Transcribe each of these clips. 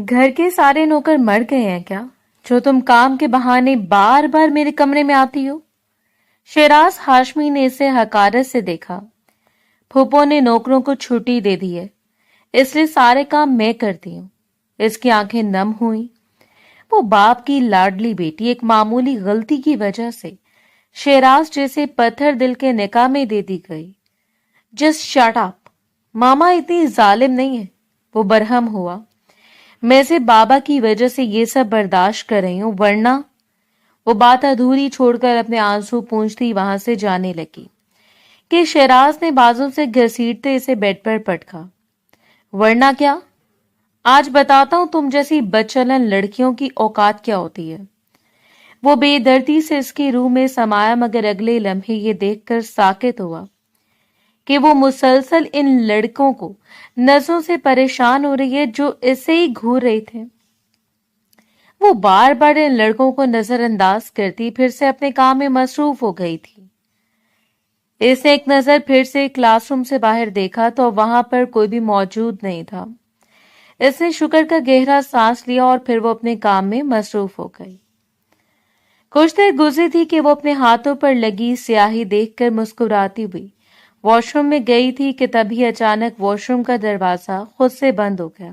گھر کے سارے نوکر مر گئے ہیں کیا جو تم کام کے بہانے بار بار میرے کمرے میں آتی ہو؟ شیراز ہاشمی نے اسے حقارت سے دیکھا۔ پھوپھو نے نوکروں کو چھٹی دے دی ہے، اس لیے سارے کام میں کرتی ہوں۔ اس کی آنکھیں نم ہوئیں۔ وہ باپ کی لاڈلی بیٹی ایک معمولی غلطی کی وجہ سے شیراز جیسے پتھر دل کے نکاح میں دے دی گئی۔ جسٹ شٹ اپ، ماما اتنی ظالم نہیں ہے، وہ برہم ہوا۔ میں سے بابا کی وجہ سے یہ سب برداشت کر رہی ہوں، ورنہ… وہ بات ادھوری چھوڑ کر اپنے آنسو پونچھتی وہاں سے جانے لگی کہ شیراز نے بازوں سے گھسیٹتے اسے بیڈ پر پٹکا۔ ورنہ کیا؟ آج بتاتا ہوں تم جیسی بدچلن لڑکیوں کی اوقات کیا ہوتی ہے۔ وہ بے دردی سے اس کی روح میں سمایا، مگر اگلے لمحے یہ دیکھ کر ساکت ہوا کہ وہ مسلسل ان لڑکوں کو نظروں سے پریشان ہو رہی ہے جو اسے ہی گھور رہے تھے۔ وہ بار بار ان لڑکوں کو نظر انداز کرتی پھر سے اپنے کام میں مصروف ہو گئی تھی۔ اس نے ایک نظر پھر سے کلاس روم سے باہر دیکھا تو وہاں پر کوئی بھی موجود نہیں تھا۔ اس نے شکر کا گہرا سانس لیا اور پھر وہ اپنے کام میں مصروف ہو گئی۔ کچھ دیر گزری تھی کہ وہ اپنے ہاتھوں پر لگی سیاہی دیکھ کر مسکراتی ہوئی واش روم میں گئی تھی کہ تبھی اچانک واش روم کا دروازہ خود سے بند ہو گیا۔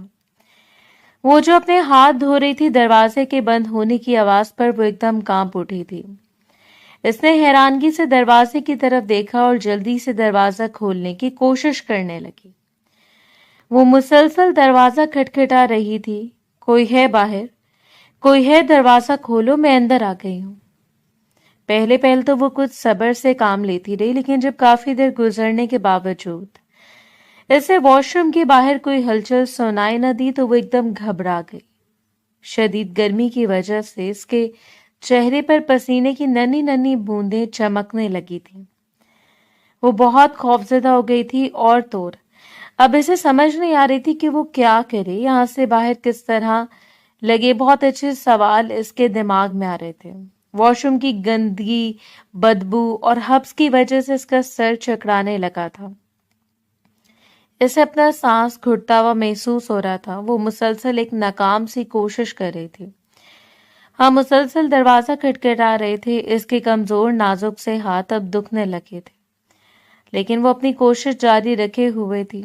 وہ جو اپنے ہاتھ دھو رہی تھی، دروازے کے بند ہونے کی آواز پر وہ ایک دم کانپ اٹھی تھی۔ اس نے حیرانگی سے دروازے کی طرف دیکھا اور جلدی سے دروازہ کھولنے کی کوشش کرنے لگی۔ وہ مسلسل دروازہ کھٹکھٹا رہی تھی۔ کوئی ہے باہر؟ کوئی ہے؟ دروازہ کھولو، میں اندر آ گئی ہوں۔ پہلے تو وہ کچھ صبر سے کام لیتی رہی، لیکن جب کافی دیر گزرنے کے باوجود اسے واش روم کے باہر کوئی ہلچل سنائی نہ دی تو وہ ایک دم گھبرا گئی۔ شدید گرمی کی وجہ سے اس کے چہرے پر پسینے کی ننھی ننھی بوندیں چمکنے لگی تھیں۔ وہ بہت خوفزدہ ہو گئی تھی اور طور اب اسے سمجھ نہیں آ رہی تھی کہ وہ کیا کرے، یہاں سے باہر کس طرح لگے بہت اچھے سوال اس کے دماغ میں آ رہے تھے۔ واش روم کی گندگی، بدبو اور حبس کی وجہ سے اس کا سر چکرانے لگا تھا۔ اسے اپنا سانس گھٹتا ہوا محسوس ہو رہا تھا۔ وہ مسلسل ایک ناکام سی کوشش کر رہی تھی۔ مسلسل دروازہ کھٹکھٹا رہے تھے۔ اس کے کمزور نازک سے ہاتھ اب دکھنے لگے تھے، لیکن وہ اپنی کوشش جاری رکھے ہوئے تھی۔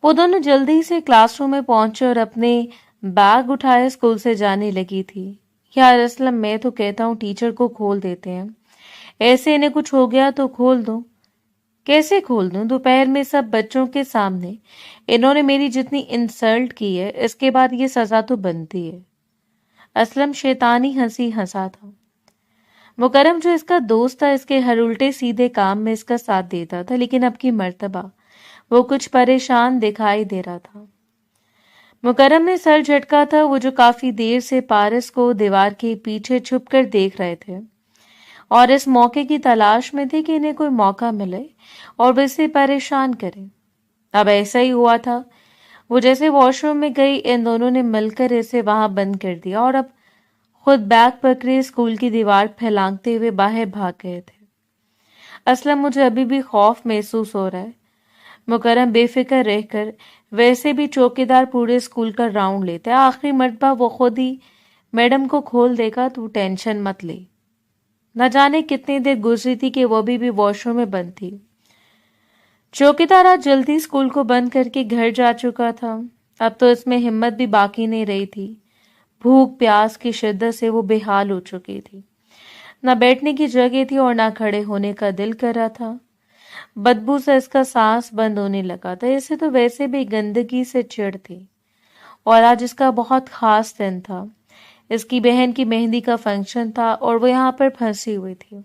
وہ دونوں جلدی سے کلاس روم میں پہنچے اور اپنے بیگ اٹھائے اسکول سے جانے لگی تھی۔ یار اسلم، میں تو کہتا ہوں ٹیچر کو کھول دیتے ہیں، ایسے انہیں کچھ ہو گیا تو کھول دو۔ کیسے کھول دوں؟ دوپہر میں سب بچوں کے سامنے انہوں نے میری جتنی انسلٹ کی ہے، اس کے بعد یہ سزا تو بنتی ہے۔ اسلم شیطانی ہنسی ہنسا تھا۔ مکرم جو اس کا دوست تھا، اس کے ہر الٹے سیدھے کام میں اس کا ساتھ دیتا تھا، لیکن اب کی مرتبہ وہ کچھ پریشان دکھائی دے رہا تھا۔ مکرم نے سر جھٹکا تھا، وہ جو کافی دیر سے پارس کو دیوار کے پیچھے چھپ کر دیکھ رہے تھے اور اس موقع کی تلاش میں تھے کہ انہیں کوئی موقع ملے اور وہ اسے پریشان کرے۔ اب ایسا ہی ہوا تھا۔ وہ جیسے واش روم میں گئی، ان دونوں نے مل کر اسے وہاں بند کر دیا اور اب خود بیگ پکڑے اسکول کی دیوار پھیلانگتے ہوئے باہر بھاگ گئے تھے۔ اسلم، مجھے ابھی بھی خوف محسوس ہو رہا ہے۔ مکرم بے فکر رہ کر ویسے بھی چوکیدار پورے اسکول کا راؤنڈ لیتا ہے، آخری مرتبہ وہ خود ہی میڈم کو کھول دے گا، تو ٹینشن مت لے۔ نہ جانے کتنی دیر گزری تھی کہ وہ بھی واش روم میں بند تھی۔ چوکیدار آج جلدی اسکول کو بند کر کے گھر جا چکا تھا۔ اب تو اس میں ہمت بھی باقی نہیں رہی تھی۔ بھوک پیاس کی شدت سے وہ بے حال ہو چکی تھی۔ نہ بیٹھنے کی جگہ تھی اور نہ کھڑے ہونے کا دل کر رہا تھا۔ بدبو سے اس کا سانس بند ہونے لگا تھا۔ اسے تو ویسے بھی گندگی سے چڑ تھی اور آج اس کا بہت خاص دن تھا۔ اس کی بہن کی مہندی کا فنکشن تھا اور وہ یہاں پر پھنسی ہوئی تھی۔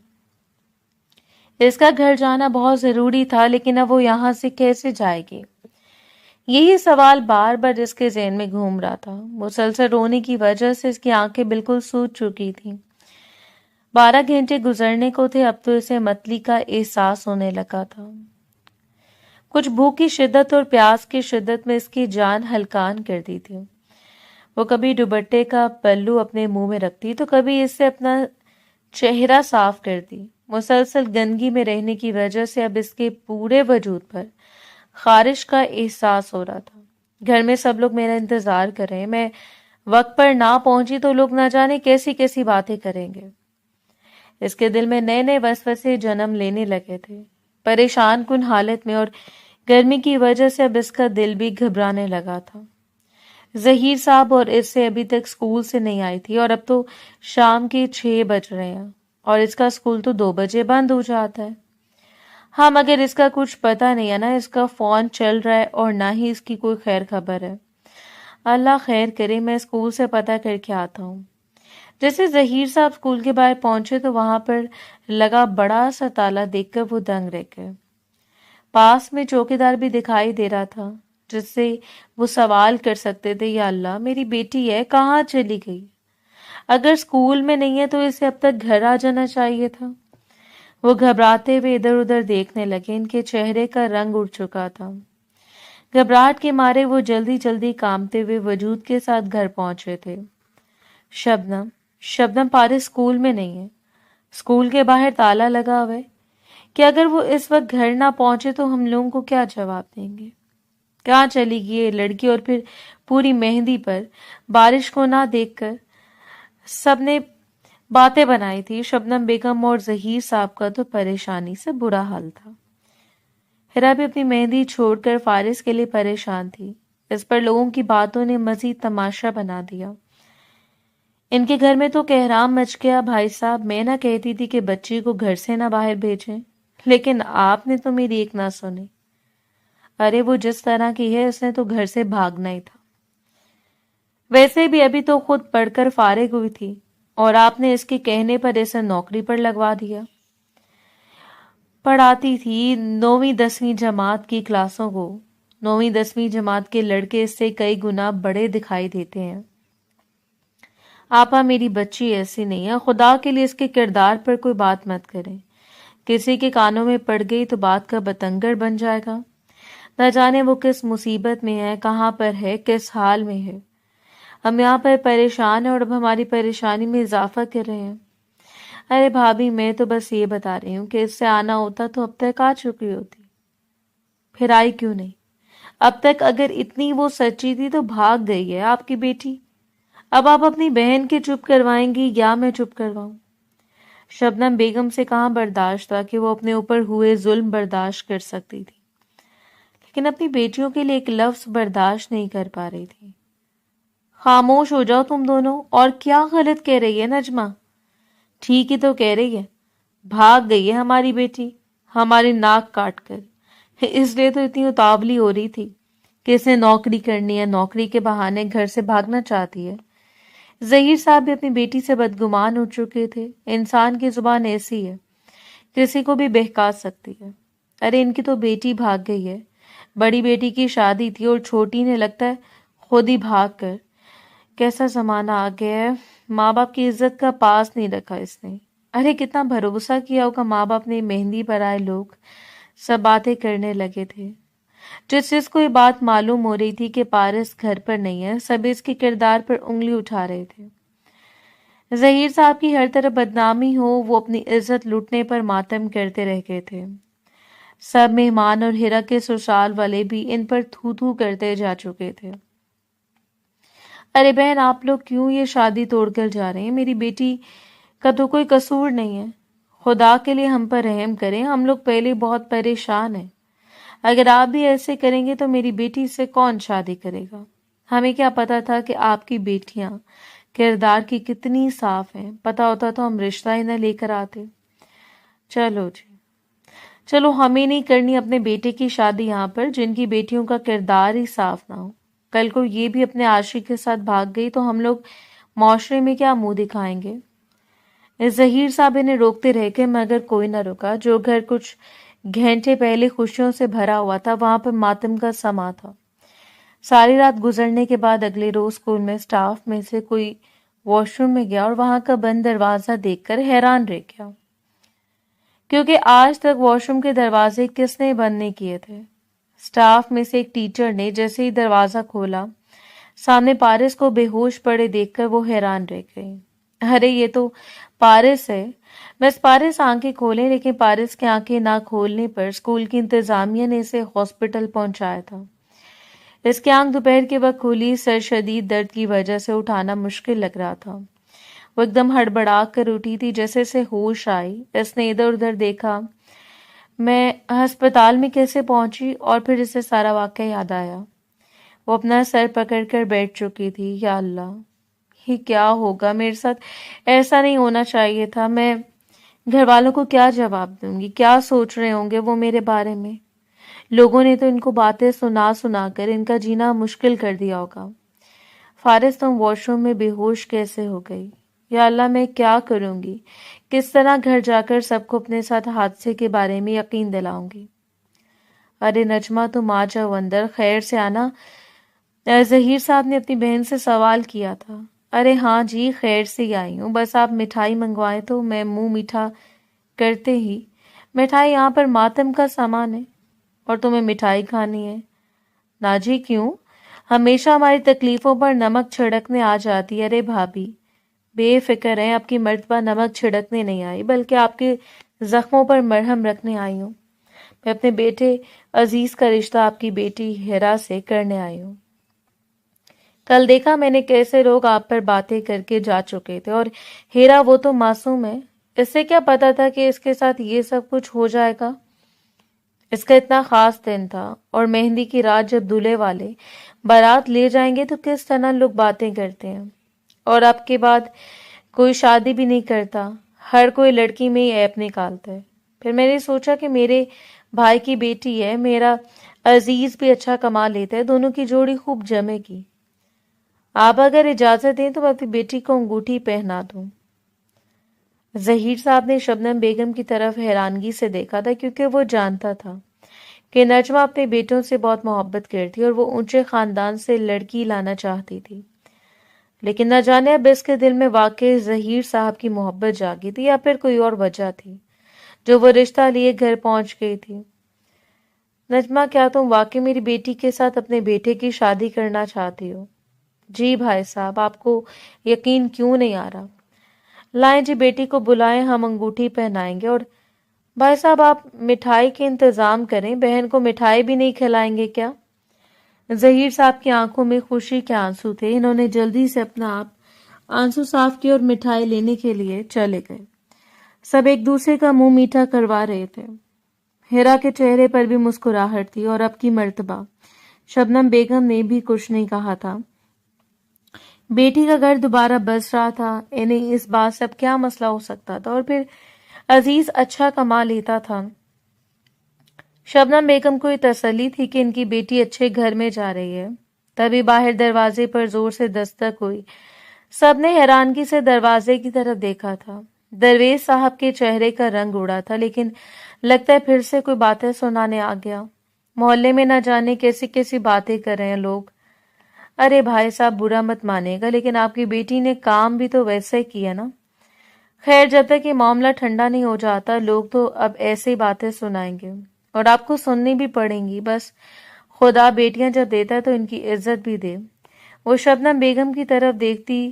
اس کا گھر جانا بہت ضروری تھا، لیکن اب وہ یہاں سے کیسے جائے گی؟ یہی سوال بار بار اس کے ذہن میں گھوم رہا تھا۔ مسلسل رونے کی وجہ سے اس کی آنکھیں بالکل سوج چکی تھیں۔ 12 گھنٹے گزرنے کو تھے، اب تو اسے متلی کا احساس ہونے لگا تھا۔ کچھ بھوک کی شدت اور پیاس کی شدت میں اس کی جان ہلکان کر دی تھی۔ وہ کبھی دوپٹے کا پلو اپنے منہ میں رکھتی تو کبھی اس سے اپنا چہرہ صاف کرتی۔ مسلسل گندگی میں رہنے کی وجہ سے اب اس کے پورے وجود پر خارش کا احساس ہو رہا تھا۔ گھر میں سب لوگ میرا انتظار کر رہے ہیں، میں وقت پر نہ پہنچی تو لوگ نہ جانے کیسی کیسی باتیں کریں گے۔ اس کے دل میں نئے نئے وسوسے جنم لینے لگے تھے، پریشان کن حالت میں، اور گرمی کی وجہ سے اب اس کا دل بھی گھبرانے لگا تھا۔ ظہیر صاحب اور اس سے ابھی تک اسکول سے نہیں آئی تھی، اور اب تو شام کے 6 بج رہے ہیں اور اس کا اسکول تو 2 بجے بند ہو جاتا ہے۔ ہاں مگر اس کا کچھ پتہ نہیں ہے، نہ اس کا فون چل رہا ہے اور نہ ہی اس کی کوئی خیر خبر ہے۔ اللہ خیر کرے، میں اسکول سے پتہ کر کے آتا ہوں۔ جیسے ظہیر صاحب اسکول کے باہر پہنچے تو وہاں پر لگا بڑا سا تالا دیکھ کر وہ دنگ رہ گئے۔ پاس میں چوکیدار بھی دکھائی دے رہا تھا جس سے وہ سوال کر سکتے تھے، یا اللہ میری بیٹی ہے کہاں چلی گئی؟ اگر اسکول میں نہیں ہے تو اسے اب تک گھر آ جانا چاہیے تھا۔ وہ گھبراتے ہوئے ادھر ادھر دیکھنے لگے، ان کے چہرے کا رنگ اڑ چکا تھا۔ گھبراہٹ کے مارے وہ جلدی جلدی کامتے ہوئے وجود کے ساتھ گھر پہنچے تھے۔ شبنم پارس اسکول میں نہیں ہے، اسکول کے باہر تالا لگا ہوا ہے کہ اگر وہ اس وقت گھر نہ پہنچے تو ہم لوگوں کو کیا جواب دیں گے؟ کہاں چلی گئی یہ لڑکی؟ اور پھر پوری مہندی پر بارش کو نہ دیکھ کر سب نے باتیں بنائی تھی۔ شبنم بیگم اور ظہیر صاحب کا تو پریشانی سے برا حال تھا۔ ہیرا بھی اپنی مہندی چھوڑ کر فارس کے لیے پریشان تھی۔ اس پر لوگوں کی باتوں نے مزید تماشا بنا دیا۔ ان کے گھر میں تو کہرام مچ گیا۔ بھائی صاحب، میں نہ کہتی تھی کہ بچی کو گھر سے نہ باہر بھیجیں، لیکن آپ نے تو میری ایک نہ سنی۔ ارے وہ جس طرح کی ہے اس نے تو گھر سے بھاگنا ہی تھا۔ ویسے بھی ابھی تو خود پڑھ کر فارغ ہوئی تھی اور آپ نے اس کے کہنے پر اسے نوکری پر لگوا دیا۔ پڑھاتی تھی 9ویں 10ویں جماعت کی کلاسوں کو۔ 9ویں 10ویں جماعت کے لڑکے اس سے کئی گنا بڑے دکھائی دیتے ہیں۔ آپا میری بچی ایسی نہیں ہے، خدا کے لیے اس کے کردار پر کوئی بات مت کریں۔ کسی کے کانوں میں پڑ گئی تو بات کا بتنگڑ بن جائے گا۔ نہ جانے وہ کس مصیبت میں ہے، کہاں پر ہے، کس حال میں ہے۔ ہم یہاں پر پریشان ہیں اور اب ہماری پریشانی میں اضافہ کر رہے ہیں۔ ارے بھابھی، میں تو بس یہ بتا رہی ہوں کہ اس سے آنا ہوتا تو اب تک آ چکی ہوتی۔ پھر آئی کیوں نہیں؟ اب تک اگر اتنی وہ سچی تھی تو بھاگ گئی ہے آپ کی بیٹی۔ اب آپ اپنی بہن کے چپ کروائیں گی یا میں چپ کرواؤں؟ شبنم بیگم سے کہاں برداشت تھا کہ وہ اپنے اوپر ہوئے ظلم برداشت کر سکتی تھی، لیکن اپنی بیٹیوں کے لیے ایک لفظ برداشت نہیں کر پا رہی تھی۔ خاموش ہو جاؤ تم دونوں۔ اور کیا غلط کہہ رہی ہے نجمہ؟ ٹھیک ہی تو کہہ رہی ہے، بھاگ گئی ہے ہماری بیٹی ہماری ناک کاٹ کر۔ اس لیے تو اتنی اتاولی ہو رہی تھی کہ اسے نوکری کرنی ہے، نوکری کے بہانے گھر سے بھاگنا چاہتی ہے۔ ظہیر صاحب بھی اپنی بیٹی سے بدگمان ہو چکے تھے۔ انسان کی زبان ایسی ہے، کسی کو بھی بہکا سکتی ہے۔ ارے ان کی تو بیٹی بھاگ گئی ہے، بڑی بیٹی کی شادی تھی اور چھوٹی نے لگتا ہے خود ہی بھاگ کر۔ کیسا زمانہ آ گیا ہے، ماں باپ کی عزت کا پاس نہیں رکھا اس نے۔ ارے کتنا بھروسہ کیا ہوگا ماں باپ نے، مہندی پر آئے لوگ سب باتیں کرنے لگے تھے۔ جس کو یہ بات معلوم ہو رہی تھی کہ پارس گھر پر نہیں ہے، سب اس کے کردار پر انگلی اٹھا رہے تھے۔ ظہیر صاحب کی ہر طرف بدنامی ہو، وہ اپنی عزت لوٹنے پر ماتم کرتے رہ گئے تھے۔ سب مہمان اور ہیرا کے سسرال والے بھی ان پر تھو تھو کرتے جا چکے تھے۔ ارے بہن، آپ لوگ کیوں یہ شادی توڑ کر جا رہے ہیں؟ میری بیٹی کا تو کوئی قصور نہیں ہے، خدا کے لیے ہم پر رحم کریں، ہم لوگ پہلے بہت پریشان ہیں۔ اگر آپ بھی ایسے کریں گے تو میری بیٹی سے کون شادی کرے گا؟ ہمیں کیا پتا تھا کہ آپ کی بیٹیاں کردار کی کتنی صاف ہیں، پتا ہوتا تو ہم رشتہ ہی نہ لے کر آتے۔ چلو جی، چلو، ہمیں نہیں کرنی اپنے بیٹے کی شادی یہاں پر جن کی بیٹیوں کا کردار ہی صاف نہ ہو۔ کل کو یہ بھی اپنے عاشق کے ساتھ بھاگ گئی تو ہم لوگ معاشرے میں کیا منہ دکھائیں گے؟ ظہیر صاحب نے روکتے رہ کے مگر کوئی نہ رکا۔ جو گھر کچھ گھنٹے پہلے خوشیوں سے بھرا ہوا تھا وہاں پر ماتم کا سما تھا۔ ساری رات گزرنے کے بعد اگلے روز اسکول میں سٹاف میں سے کوئی واش روم میں گیا اور وہاں کا بند دروازہ دیکھ کر حیران رہ گیا، کیونکہ آج تک واش روم کے دروازے کس نے بند نہیں کیے تھے۔ سٹاف میں سے ایک ٹیچر نے جیسے ہی دروازہ کھولا، سامنے پارس کو بے ہوش پڑے دیکھ کر وہ حیران رہ گئی۔ ارے یہ تو پارس ہے۔ بس پارس آنکھیں کھولے، لیکن پارس کی آنکھیں نہ کھولنے پر اسکول کی انتظامیہ نے اسے ہاسپٹل پہنچایا تھا۔ اس کی آنکھ دوپہر کے وقت کھلی، سر شدید درد کی وجہ سے اٹھانا مشکل لگ رہا تھا۔ وہ ایک دم ہڑبڑا کر اٹھی تھی، جیسے اسے ہوش آئی۔ اس نے ادھر ادھر دیکھا، میں ہسپتال میں کیسے پہنچی، اور پھر اسے سارا واقعہ یاد آیا۔ وہ اپنا سر پکڑ کر بیٹھ چکی تھی۔ یا اللہ، یہ کیا ہوگا میرے ساتھ؟ ایسا نہیں ہونا چاہیے تھا۔ میں گھر والوں کو کیا جواب دوں گی؟ کیا سوچ رہے ہوں گے وہ میرے بارے میں؟ لوگوں نے تو ان کو باتیں سنا سنا کر ان کا جینا مشکل کر دیا ہوگا۔ فارس، تم واش روم میں بے ہوش کیسے ہو گئی؟ یا اللہ، میں کیا کروں گی؟ کس طرح گھر جا کر سب کو اپنے ساتھ حادثے کے بارے میں یقین دلاؤں گی؟ ارے نجمہ، تم آ جاؤ اندر، خیر سے آنا، ظہیر صاحب نے اپنی بہن سے سوال کیا تھا۔ ارے ہاں جی، خیر سے ہی آئی ہوں، بس آپ مٹھائی منگوائیں تو میں منہ میٹھا کرتے ہی۔ مٹھائی یہاں پر ماتم کا سامان ہے اور تمہیں مٹھائی کھانی ہے؟ نا جی، کیوں؟ ہمیشہ ہماری تکلیفوں پر نمک چھڑکنے آ جاتی ہے۔ ارے بھابھی، بے فکر ہیں، آپ کی مرتبہ نمک چھڑکنے نہیں آئی بلکہ آپ کے زخموں پر مرہم رکھنے آئی ہوں۔ میں اپنے بیٹے عزیز کا رشتہ آپ کی بیٹی ہیرا سے کرنے آئی ہوں۔ کل دیکھا میں نے کیسے لوگ آپ پر باتیں کر کے جا چکے تھے، اور ہیرا وہ تو معصوم ہے، اس سے کیا پتا تھا کہ اس کے ساتھ یہ سب کچھ ہو جائے گا؟ اس کا اتنا خاص دن تھا، اور مہندی کی رات جب دولہے والے بارات لے جائیں گے تو کس طرح لوگ باتیں کرتے ہیں، اور اب کے بعد کوئی شادی بھی نہیں کرتا، ہر کوئی لڑکی میں ہی ایپ نکالتا ہے۔ پھر میں نے سوچا کہ میرے بھائی کی بیٹی ہے، میرا عزیز بھی اچھا کما لیتا ہے، دونوں کی جوڑی خوب جمے گی۔ آپ اگر اجازت دیں تو میں اپنی بیٹی کو انگوٹھی پہنا دوں۔ ظہیر صاحب نے شبنم بیگم کی طرف حیرانگی سے دیکھا تھا، کیونکہ وہ جانتا تھا کہ نجمہ اپنے بیٹوں سے بہت محبت کرتی اور وہ اونچے خاندان سے لڑکی لانا چاہتی تھی، لیکن نہ جانے اب اس کے دل میں واقعی ظہیر صاحب کی محبت جاگی تھی یا پھر کوئی اور وجہ تھی جو وہ رشتہ لیے گھر پہنچ گئی تھی۔ نجمہ، کیا تم واقعی میری بیٹی کے ساتھ اپنے بیٹے کی شادی کرنا چاہتی ہو؟ جی بھائی صاحب، آپ کو یقین کیوں نہیں آ رہا؟ لائیں جی، بیٹی کو بلائیں، ہم انگوٹھی پہنائیں گے۔ اور بھائی صاحب، آپ مٹھائی کے انتظام کریں، بہن کو مٹھائی بھی نہیں کھلائیں گے کیا؟ ظہیر صاحب کی آنکھوں میں خوشی کے آنسو تھے۔ انہوں نے جلدی سے اپنا آپ آنسو صاف کیے اور مٹھائی لینے کے لیے چلے گئے۔ سب ایک دوسرے کا منہ میٹھا کروا رہے تھے۔ ہیرا کے چہرے پر بھی مسکراہٹ تھی، اور اب کی مرتبہ شبنم بیگم نے بھی کچھ نہیں کہا تھا۔ بیٹی کا گھر دوبارہ بس رہا تھا، انہیں اس بات سے اب کیا مسئلہ ہو سکتا تھا، اور پھر عزیز اچھا کما لیتا تھا۔ شبنم بیگم کو یہ تسلی تھی کہ ان کی بیٹی اچھے گھر میں جا رہی ہے۔ تبھی باہر دروازے پر زور سے دستک ہوئی۔ سب نے حیرانگی سے دروازے کی طرف دیکھا تھا۔ درویش صاحب کے چہرے کا رنگ اڑا تھا، لیکن لگتا ہے پھر سے کوئی باتیں سنانے آ گیا۔ محلے میں نہ جانے کیسی کیسی باتیں کر رہے ہیں لوگ۔ ارے بھائی صاحب، برا مت مانیے گا، لیکن آپ کی بیٹی نے کام بھی تو ویسے کیا نا۔ خیر، جب تک یہ معاملہ ٹھنڈا نہیں ہو جاتا، لوگ تو اب ایسی باتیں سنائیں گے اور آپ کو سننی بھی پڑیں گی۔ بس خدا بیٹیاں جب دیتا ہے تو ان کی عزت بھی دے۔ وہ شبنم بیگم کی طرف دیکھتی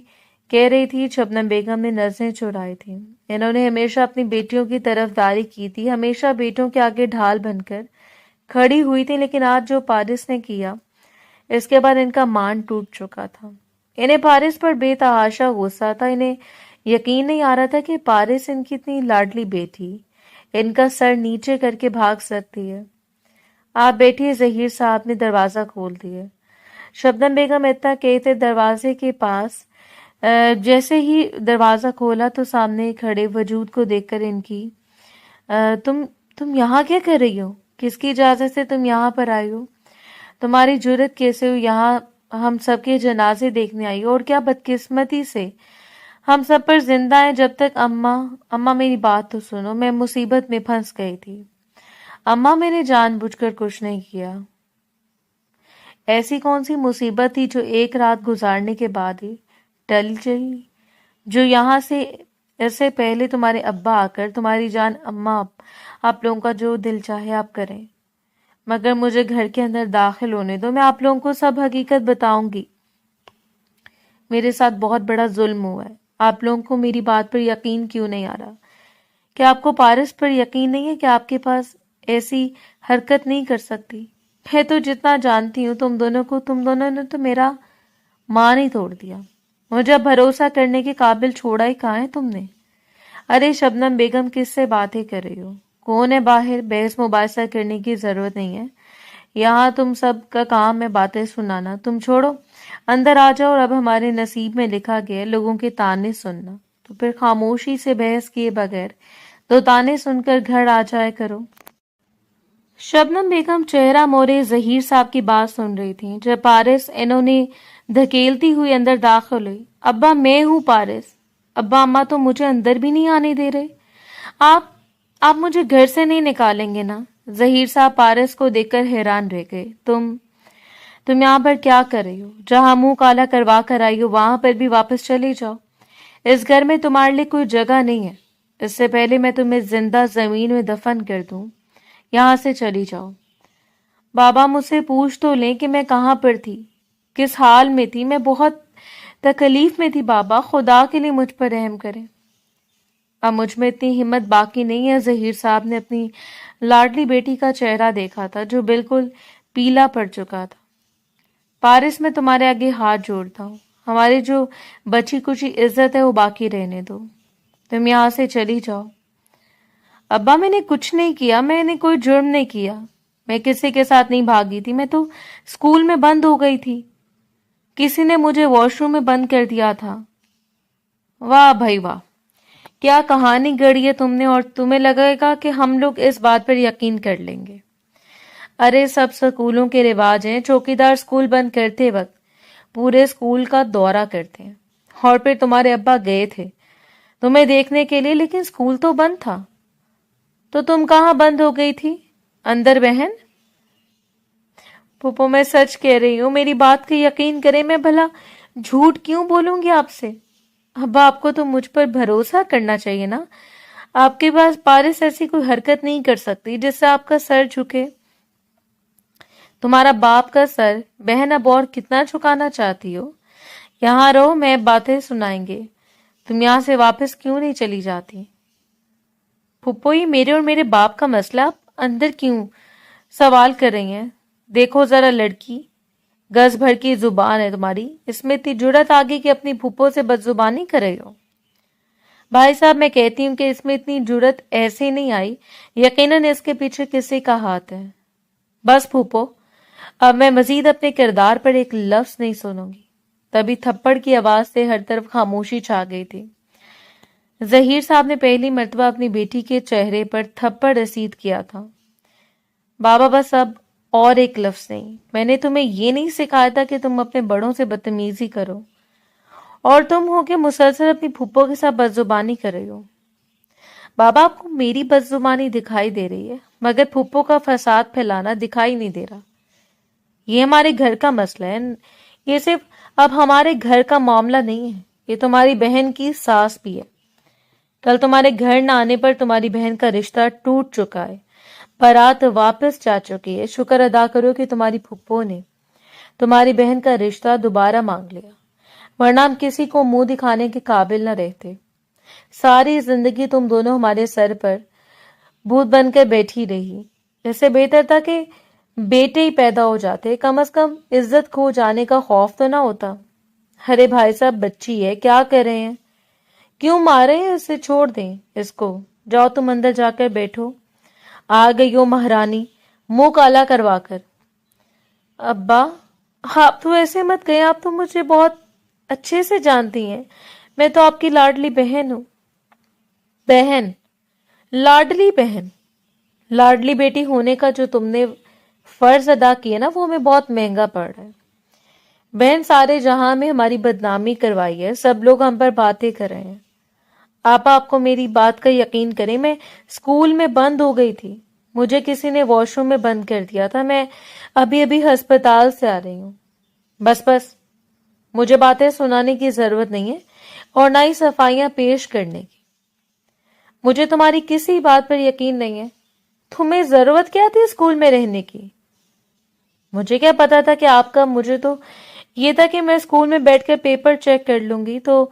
کہہ رہی تھی۔ شبنم بیگم نے نظریں چرائی تھیں۔ انہوں نے ہمیشہ اپنی بیٹیوں کی طرفداری کی تھی، ہمیشہ بیٹوں کے آگے ڈھال بن کر کھڑی ہوئی تھی، لیکن آج جو پارس نے کیا، اس کے بعد ان کا مان ٹوٹ چکا تھا۔ انہیں پارس پر بے تحاشا غصہ تھا۔ انہیں یقین نہیں آ رہا تھا کہ پارس ان کی اتنی لاڈلی بیٹی ان کا سر نیچے کر کے بھاگ سکتی ہے۔ آپ بیٹھیے، ظہیر صاحب نے دروازہ کھول دیا۔ شبنم بیگم اتنا کہتے دروازے کے پاس جیسے ہی دروازہ کھولا تو سامنے کھڑے وجود کو دیکھ کر ان کی تم یہاں کیا کر رہی ہو؟ کس کی اجازت سے تم یہاں پر آئی ہو؟ تمہاری جرت کیسے ہوئی یہاں ہم سب کے جنازے دیکھنے آئی ہو؟ اور کیا بدقسمتی سے ہم سب پر زندہ ہیں جب تک اماں میری بات تو سنو، میں مصیبت میں پھنس گئی تھی۔ اماں، میں نے جان بوجھ کر کچھ نہیں کیا۔ ایسی کون سی مصیبت تھی جو ایک رات گزارنے کے بعد ہی ٹل چلی؟ جو یہاں سے اس سے پہلے تمہارے ابا آ کر تمہاری جان اماں، آپ لوگوں کا جو دل چاہے آپ کریں، مگر مجھے گھر کے اندر داخل ہونے دو، میں آپ لوگوں کو سب حقیقت بتاؤں گی۔ میرے ساتھ بہت بڑا ظلم ہوا ہے، آپ لوگوں کو میری بات پر یقین کیوں نہیں آ رہا؟ کیا آپ کو پارس پر یقین نہیں ہے کہ آپ کے پاس ایسی حرکت نہیں کر سکتی؟ میں تو جتنا جانتی ہوں تم دونوں نے تو میرا مان ہی توڑ دیا. مجھے اب بھروسہ کرنے کے قابل چھوڑا ہی کہاں ہے تم نے؟ ارے شبنم بیگم، کس سے باتیں کر رہی ہو؟ کون ہے باہر؟ بحث مباحثہ کرنے کی ضرورت نہیں ہے. یہاں تم سب کا کام ہے باتیں سنانا. تم چھوڑو، اندر آ جاؤ. اور اب ہمارے نصیب میں لکھا گیا ہے لوگوں کے تانے سننا، تو پھر خاموشی سے بحث کیے بغیر تو تانے سن کر گھر آ جایا کرو. شبنم بیگم چہرہ مورے ظہیر صاحب کی بات سن رہی تھی جب پارس انہوں نے دھکیلتی ہوئی اندر داخل ہوئی. ابا میں ہوں پارس. ابا اماں تو مجھے اندر بھی نہیں آنے دے رہے. آپ مجھے گھر سے نہیں نکالیں گے نا؟ ظہیر صاحب پارس کو دیکھ کر حیران رہ گئے. تم یہاں پر کیا کر رہی ہو؟ جہاں منہ کالا کروا کر آئی ہو وہاں پر بھی واپس چلے جاؤ. اس گھر میں تمہارے لیے کوئی جگہ نہیں ہے. اس سے پہلے میں تمہیں زندہ زمین میں دفن کر دوں. یہاں سے چلی جاؤ. بابا مجھ سے پوچھ تو لیں کہ میں کہاں پر تھی، کس حال میں تھی. میں بہت تکلیف میں تھی بابا، خدا کے لیے مجھ پر رحم کریں. اب مجھ میں اتنی ہمت باقی نہیں ہے. ظہیر صاحب نے اپنی لاڈلی بیٹی کا چہرہ دیکھا تھا جو بالکل پیلا پڑ چکا تھا. پارس میں تمہارے آگے ہاتھ جوڑتا ہوں، ہماری جو بچی کچی عزت ہے وہ باقی رہنے دو. تم یہاں سے چلی جاؤ. ابا میں نے کچھ نہیں کیا، میں نے کوئی جرم نہیں کیا. میں کسی کے ساتھ نہیں بھاگی تھی، میں تو اسکول میں بند ہو گئی تھی. کسی نے مجھے واش روم میں بند کر دیا تھا. واہ بھائی واہ، کیا کہانی گڑھی ہے تم نے، اور تمہیں لگے گا کہ ہم لوگ اس بات پر یقین کر لیں گے. ارے سب سکولوں کے رواج ہیں، چوکیدار سکول بند کرتے وقت پورے سکول کا دورہ کرتے ہیں. اور پھر تمہارے ابا گئے تھے تمہیں دیکھنے کے لیے، لیکن سکول تو بند تھا. تو تم کہاں بند ہو گئی تھی؟ اندر بہن. پھوپھو میں سچ کہہ رہی ہوں، میری بات کا یقین کریں. میں بھلا جھوٹ کیوں بولوں گی آپ سے؟ ابا آپ کو تو مجھ پر بھروسہ کرنا چاہیے نا. آپ کے پاس پارس ایسی کوئی حرکت نہیں کر سکتی جس سے آپ کا سر جھکے. تمہارا باپ کا سر بہن اب اور کتنا جھکانا چاہتی ہو؟ یہاں رہو، میں باتیں سنائیں گے. تم یہاں سے واپس کیوں نہیں چلی جاتی؟ پھپھو یہ میرے اور میرے باپ کا مسئلہ، آپ اندر کیوں سوال کر رہی ہیں؟ دیکھو ذرا لڑکی، گز بھر کی زبان ہے تمہاری، اس میں اتنی جرت آگی کہ اپنی پھپھو سے بدزبانی کر رہے ہو. بھائی صاحب میں کہتی ہوں کہ اس میں اتنی جرت ایسے نہیں آئی، یقیناً اس کے پیچھے کسی کا ہاتھ ہے. بس پھوپھو، اب میں مزید اپنے کردار پر ایک لفظ نہیں سنوں گی. تبھی تھپڑ کی آواز سے ہر طرف خاموشی چھا گئی تھی. ظہیر صاحب نے پہلی مرتبہ اپنی بیٹی کے چہرے پر تھپڑ رسید کیا تھا. بابا بس اب اور ایک لفظ نہیں. میں نے تمہیں یہ نہیں سکھایا تھا کہ تم اپنے بڑوں سے بدتمیزی کرو، اور تم ہو کہ مسلسل اپنی پھپھو کے ساتھ بدزبانی کر رہے ہو. بابا آپ کو میری بدزبانی دکھائی دے رہی ہے، مگر پھپھو کا فساد پھیلانا دکھائی نہیں دے رہا. یہ ہمارے گھر کا مسئلہ ہے. یہ صرف اب ہمارے گھر کا معاملہ نہیں ہے، یہ تمہاری بہن کی ساس بھی ہے. کل تمہارے گھر نہ آنے پر تمہاری بہن کا رشتہ ٹوٹ چکا ہے، بارات واپس جا چکی ہے. شکر ادا کرو کہ تمہاری پھپھو نے تمہاری بہن کا رشتہ دوبارہ مانگ لیا، ورنہ ہم کسی کو منہ دکھانے کے قابل نہ رہتے. ساری زندگی تم دونوں ہمارے سر پر بھوت بن کر بیٹھی رہی. اس سے بہتر تھا کہ بیٹے ہی پیدا ہو جاتے، کم از کم عزت کھو جانے کا خوف تو نہ ہوتا. ارے بھائی صاحب بچی ہے، کیا کر رہے ہیں؟ کیوں مارے ہیں اسے؟ چھوڑ دیں اس کو. جاؤ تم اندر جا کر بیٹھو. آ گئی ہو مہرانی منہ کالا کروا کر. ابا آپ تو ایسے مت کہیں، آپ تو مجھے بہت اچھے سے جانتی ہیں. میں تو آپ کی لاڈلی بہن ہوں. بہن؟ لاڈلی بہن؟ لاڈلی بیٹی ہونے کا جو تم نے فرض ادا کیا نا، وہ ہمیں بہت مہنگا پڑ رہا ہے. بہن سارے جہاں میں ہماری بدنامی کروائی ہے، سب لوگ ہم پر باتیں کر رہے ہیں. آپ کو میری بات کا یقین کریں، میں اسکول میں بند ہو گئی تھی، مجھے کسی نے واش روم میں بند کر دیا تھا. میں ابھی ہسپتال سے آ رہی ہوں. بس مجھے باتیں سنانے کی ضرورت نہیں ہے، اور نہ ہی صفائیاں پیش کرنے کی. مجھے تمہاری کسی بات پر یقین نہیں ہے. تمہیں ضرورت کیا تھی اسکول میں رہنے کی؟ مجھے کیا پتا تھا کہ آپ کا؟ مجھے تو یہ تھا کہ میں اسکول میں بیٹھ کر پیپر چیک کر لوں گی تو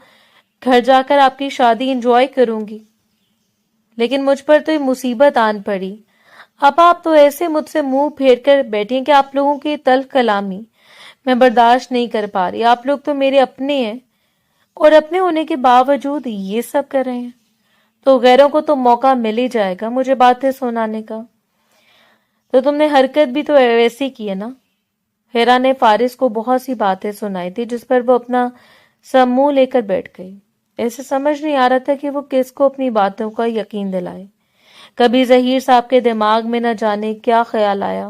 گھر جا کر آپ کی شادی انجوائے کروں گی. لیکن مجھ پر تو یہ مصیبت آن پڑی. اب آپ تو ایسے مجھ سے منہ پھیر کر بیٹھی ہیں کہ آپ لوگوں کی تلخ کلامی میں برداشت نہیں کر پا رہی. آپ لوگ تو میرے اپنے ہیں اور اپنے ہونے کے باوجود یہ سب کر رہے ہیں. تو غیروں کو تو موقع مل ہی جائے گا مجھے باتیں سنانے کا. تو تم نے حرکت بھی تو ویسی کی ہے نا. ہیرا نے فارس کو بہت سی باتیں سنائی تھی جس پر وہ اپنا سب منہ لے کر بیٹھ گئی. ایسے سمجھ نہیں آ رہا تھا کہ وہ کس کو اپنی باتوں کا یقین دلائے. کبھی ظہیر صاحب کے دماغ میں نہ جانے کیا خیال آیا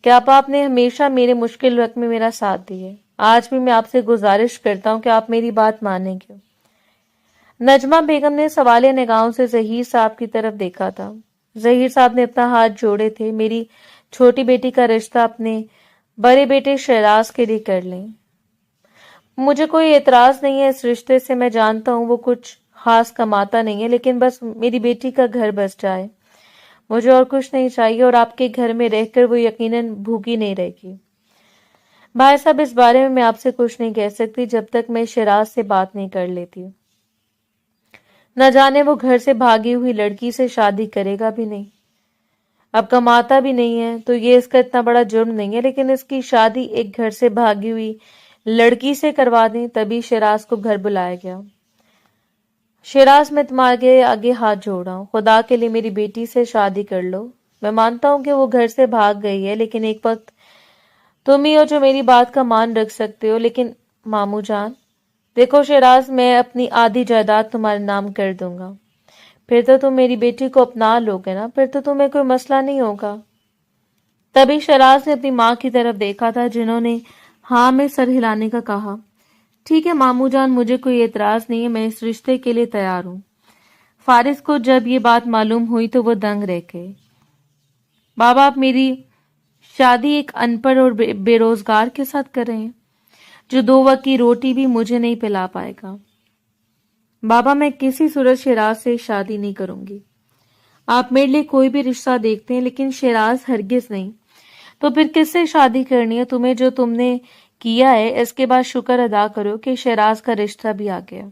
کہ آپ نے ہمیشہ میرے مشکل وقت میں میرا ساتھ دیا. آج بھی میں آپ سے گزارش کرتا ہوں کہ آپ میری بات مانیں گے. نجمہ بیگم نے سوالیہ نگاہوں سے ظہیر صاحب کی طرف دیکھا تھا. ظہیر صاحب نے اپنا ہاتھ جوڑے تھے. میری چھوٹی بیٹی کا رشتہ اپنے بڑے بیٹے شیراز کے لیے کر لیں. مجھے کوئی اعتراض نہیں ہے اس رشتے سے. میں جانتا ہوں وہ کچھ خاص کماتا نہیں ہے لیکن بس میری بیٹی کا گھر بس جائے. مجھے اور کچھ نہیں چاہیے اور آپ کے گھر میں رہ کر وہ یقیناً بھوکی نہیں رہے گی. بھائی صاحب اس بارے میں آپ سے کچھ نہیں کہہ سکتی جب تک میں شیراز سے بات نہیں کر لیتی. نہ جانے وہ گھر سے بھاگی ہوئی لڑکی سے شادی کرے گا بھی نہیں. اب کماتا بھی نہیں ہے تو یہ اس کا اتنا بڑا جرم نہیں ہے لیکن اس کی شادی ایک گھر سے بھاگی ہوئی لڑکی سے کروا دیں. تبھی شیراز کو گھر بلایا گیا. شیراز میں تمہارے آگے ہاتھ جوڑ رہا ہوں. خدا کے لیے میری بیٹی سے شادی کر لو. میں مانتا ہوں کہ وہ گھر سے بھاگ گئی ہے لیکن ایک وقت تم ہی ہو جو میری بات کا مان رکھ سکتے ہو. لیکن ماموں جان دیکھو شیراز میں اپنی آدھی جائیداد تمہارے نام کر دوں گا. پھر تو تم میری بیٹی کو اپنا لوگے نا. پھر تو تمہیں کوئی مسئلہ نہیں ہوگا. تبھی شیراز نے اپنی ماں کی طرف دیکھا تھا جنہوں نے ہاں میں سر ہلانے کا کہا. ٹھیک ہے ماموں جان مجھے کوئی اعتراض نہیں ہے. میں اس رشتے کے لیے تیار ہوں. فارس کو جب یہ بات معلوم ہوئی تو وہ دنگ رہ گئے. بابا آپ میری شادی ایک ان پڑھ اور بے روزگار کے ساتھ کر رہے ہیں جو 2 وقت کی روٹی بھی مجھے نہیں پلا پائے گا. بابا میں کسی صورت شیراز سے شادی نہیں کروں گی. آپ میرے لیے کوئی بھی رشتہ دیکھتے ہیں لیکن شیراز ہرگز نہیں. تو پھر کس سے شادی کرنی ہے تمہیں؟ جو تم نے کیا ہے اس کے بعد شکر ادا کرو کہ شیراز کا رشتہ بھی آ گیا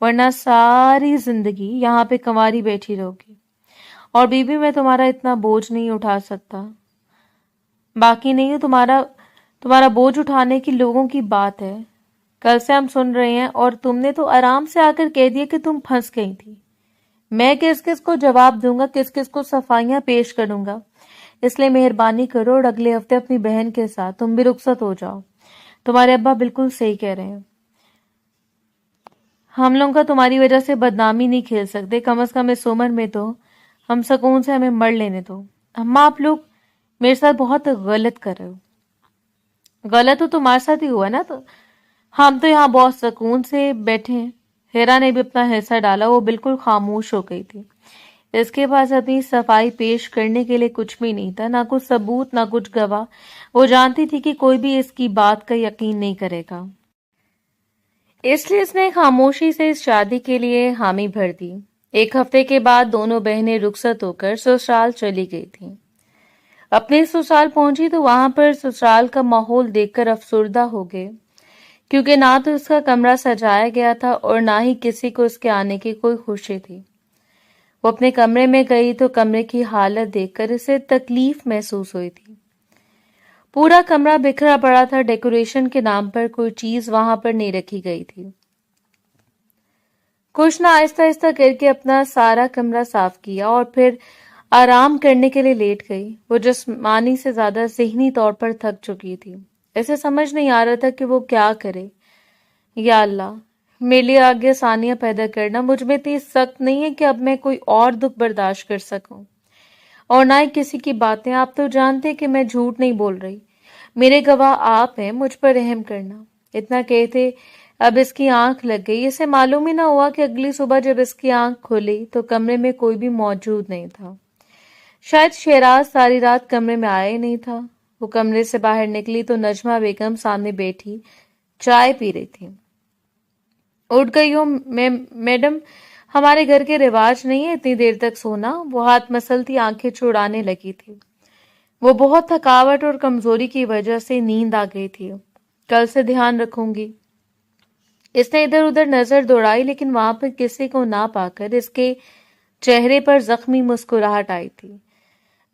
ورنہ ساری زندگی یہاں پہ کنواری بیٹھی رہو گی. اور بیوی میں تمہارا اتنا بوجھ نہیں اٹھا سکتا. باقی نہیں تمہارا بوجھ اٹھانے کی لوگوں کی بات ہے. کل سے ہم سن رہے ہیں اور تم نے تو آرام سے آ کر کہہ دیا کہ تم پھنس گئی تھی. میں کس کس کو جواب دوں گا کس کس کو صفائیاں پیش کروں گا. اس لیے مہربانی کرو اور اگلے ہفتے اپنی بہن کے ساتھ تم بھی رخصت ہو جاؤ. تمہارے ابا بالکل صحیح کہہ رہے ہیں. ہم لوگوں کا تمہاری وجہ سے بدنامی نہیں کھیل سکتے. کم از کم اس عمر میں تو ہم سکون سے ہمیں مر لینے دو. اماں آپ لوگ میرے ساتھ بہت غلط کر رہے ہو. غلط تو تمہارے ساتھ ہی ہوا نا. تو ہم تو یہاں بہت سکون سے بیٹھے ہیں. ہیرا نے بھی اپنا حصہ ڈالا. وہ بالکل خاموش ہو گئی تھی. اس کے پاس اپنی صفائی پیش کرنے کے لیے کچھ بھی نہیں تھا. نہ کچھ ثبوت نہ کچھ گواہ. وہ جانتی تھی کہ کوئی بھی اس کی بات کا یقین نہیں کرے گا. اس لیے اس نے خاموشی سے اس شادی کے لیے حامی بھر دی. 1 ہفتے کے بعد دونوں بہنیں رخصت ہو کر سسرال چلی گئی تھیں. اپنے سسرال پہنچی تو وہاں پر سسرال کا ماحول دیکھ کر افسردہ ہو گئے کیونکہ نہ تو اس کا کمرہ سجایا گیا تھا اور نہ ہی کسی کو اس کے آنے کی کوئی خوشی تھی. وہ اپنے کمرے میں گئی تو کمرے کی حالت دیکھ کر اسے تکلیف محسوس ہوئی تھی. پورا کمرہ بکھرا پڑا تھا. ڈیکوریشن کے نام پر کوئی چیز وہاں پر نہیں رکھی گئی تھی. کچھ نہ آہستہ آہستہ کر کے اپنا سارا کمرہ صاف کیا اور پھر آرام کرنے کے لیے لیٹ گئی. وہ جسمانی سے زیادہ ذہنی طور پر تھک چکی تھی. اسے سمجھ نہیں آ رہا تھا کہ وہ کیا کرے. یا اللہ میرے لیے آگے آسانیاں پیدا کرنا. مجھ میں اتنی سخت نہیں ہے کہ اب میں کوئی اور دکھ برداشت کر سکوں اور نہ ہی کسی کی باتیں. آپ تو جانتے کہ میں جھوٹ نہیں بول رہی. میرے گواہ آپ ہیں. مجھ پر رحم کرنا. اتنا کہتے اب اس کی آنکھ لگ گئی. اسے معلوم ہی نہ ہوا کہ اگلی صبح جب اس کی آنکھ کھلی تو کمرے میں کوئی بھی موجود نہیں تھا. شاید شیراز ساری رات کمرے میں آیا ہی نہیں تھا. وہ کمرے سے باہر نکلی تو نجمہ بیگم سامنے بیٹھی چائے پی رہی تھی. اٹھ گئی ہو میڈم؟ ہمارے گھر کے رواج نہیں ہے اتنی دیر تک سونا. وہ ہاتھ مسلتی آنکھیں چھڑانے لگی تھی. وہ بہت تھکاوٹ اور کمزوری کی وجہ سے نیند آ گئی تھی. کل سے دھیان رکھوں گی. اس نے ادھر ادھر نظر دوڑائی لیکن وہاں پر کسی کو نہ پا کر اس کے چہرے پر زخمی مسکراہٹ آئی تھی.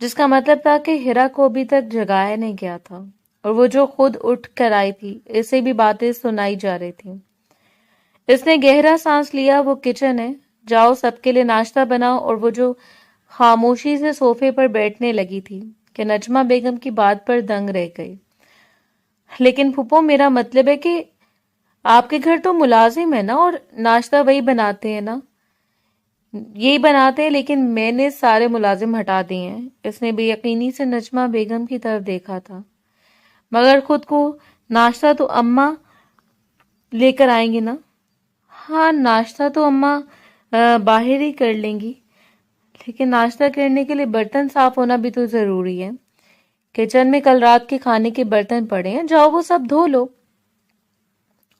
جس کا مطلب تھا کہ ہیرا کو ابھی تک جگایا نہیں گیا تھا، اور وہ جو خود اٹھ کر آئی تھی اسے بھی باتیں سنائی جا رہی تھی۔ اس نے گہرا سانس لیا۔ وہ کچن ہے، جاؤ سب کے لیے ناشتہ بناؤ۔ اور وہ جو خاموشی سے صوفے پر بیٹھنے لگی تھی کہ نجمہ بیگم کی بات پر دنگ رہ گئی۔ لیکن پھوپھو، میرا مطلب ہے کہ آپ کے گھر تو ملازم ہے نا، اور ناشتہ وہی بناتے ہیں نا؟ یہی بناتے ہیں، لیکن میں نے سارے ملازم ہٹا دیے ہیں۔ اس نے بے یقینی سے نجمہ بیگم کی طرف دیکھا تھا۔ مگر خود کو ناشتہ تو اماں لے کر آئیں گی نا؟ ہاں، ناشتہ تو اماں باہر ہی کر لیں گی، لیکن ناشتہ کرنے کے لیے برتن صاف ہونا بھی تو ضروری ہے۔ کچن میں کل رات کے کھانے کے برتن پڑے ہیں، جاؤ وہ سب دھو لو۔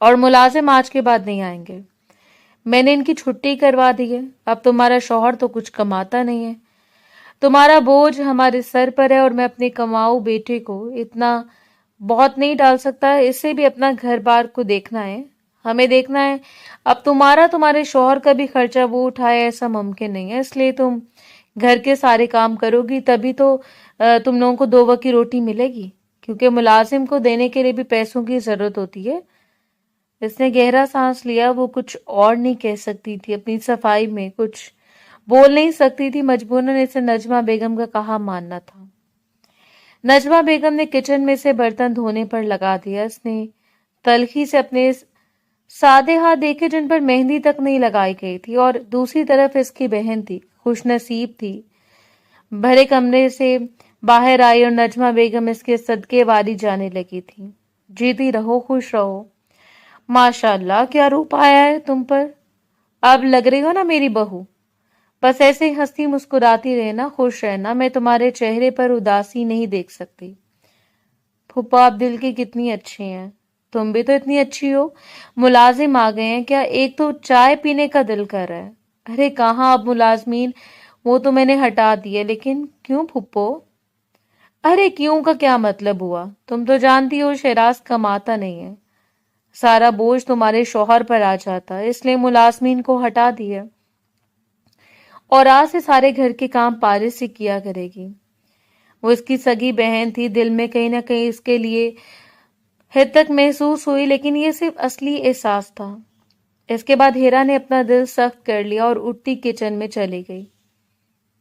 اور ملازم آج کے بعد نہیں آئیں گے، میں نے ان کی چھٹی کروا دی ہے۔ اب تمہارا شوہر تو کچھ کماتا نہیں ہے، تمہارا بوجھ ہمارے سر پر ہے، اور میں اپنے کماؤ بیٹے کو اتنا بہت نہیں ڈال سکتا، اسے بھی اپنا گھر بار کو دیکھنا ہے، ہمیں دیکھنا ہے۔ اب تمہارے شوہر کا بھی خرچہ وہ اٹھائے، ایسا ممکن نہیں ہے، اس لیے تم گھر کے سارے کام کرو گی، تبھی تو تم لوگوں کو 2 وقت کی روٹی ملے گی، کیونکہ ملازم کو دینے کے لیے بھی پیسوں کی ضرورت ہوتی ہے۔ اس نے گہرا سانس لیا۔ وہ کچھ اور نہیں کہہ سکتی تھی، اپنی صفائی میں کچھ بول نہیں سکتی تھی، مجبوراً اسے نجمہ بیگم کا کہا ماننا تھا۔ نجمہ بیگم نے کچن میں سے برتن دھونے پر لگا دیا۔ اس نے تلخی سے اپنے سادے ہاتھ دیکھے جن پر مہندی تک نہیں لگائی گئی تھی، اور دوسری طرف اس کی بہن تھی، خوش نصیب تھی، بھرے کمرے سے باہر آئی، اور نجمہ بیگم اس کے صدقے واری جانے لگی تھی۔ جیتی رہو، خوش رہو، ماشاء اللہ کیا روپ آیا ہے تم پر، اب لگ رہی ہو نا میری بہو۔ بس ایسے ہنستی مسکراتی رہنا، خوش رہنا، میں تمہارے چہرے پر اداسی نہیں دیکھ سکتی۔ پھوپھا، آپ دل کی کتنی اچھی ہیں، تم بھی تو اتنی اچھی ہو۔ ملازم آ گئے ہیں کیا؟ ایک تو چائے پینے کا دل کر رہا ہے۔ ارے کہاں اب ملازمین، وہ تو میں نے ہٹا دیے، لیکن کیوں پھوپھو؟ ارے کیوں کا کیا مطلب ہوا؟ تم تو جانتی ہو شیراز کماتا نہیں ہے، سارا بوجھ تمہارے شوہر پر آ جاتا ہے، اس لیے ملازمین کو ہٹا دیا، اور آج سے سارے گھر کے کام پارس سے کیا کرے گی۔ وہ اس کی سگی بہن تھی، دل میں کہیں نہ کہیں اس کے لیے حد تک محسوس ہوئی، لیکن یہ صرف اصلی احساس تھا۔ اس کے بعد ہیرا نے اپنا دل سخت کر لیا اور اٹھتی کچن میں چلی گئی۔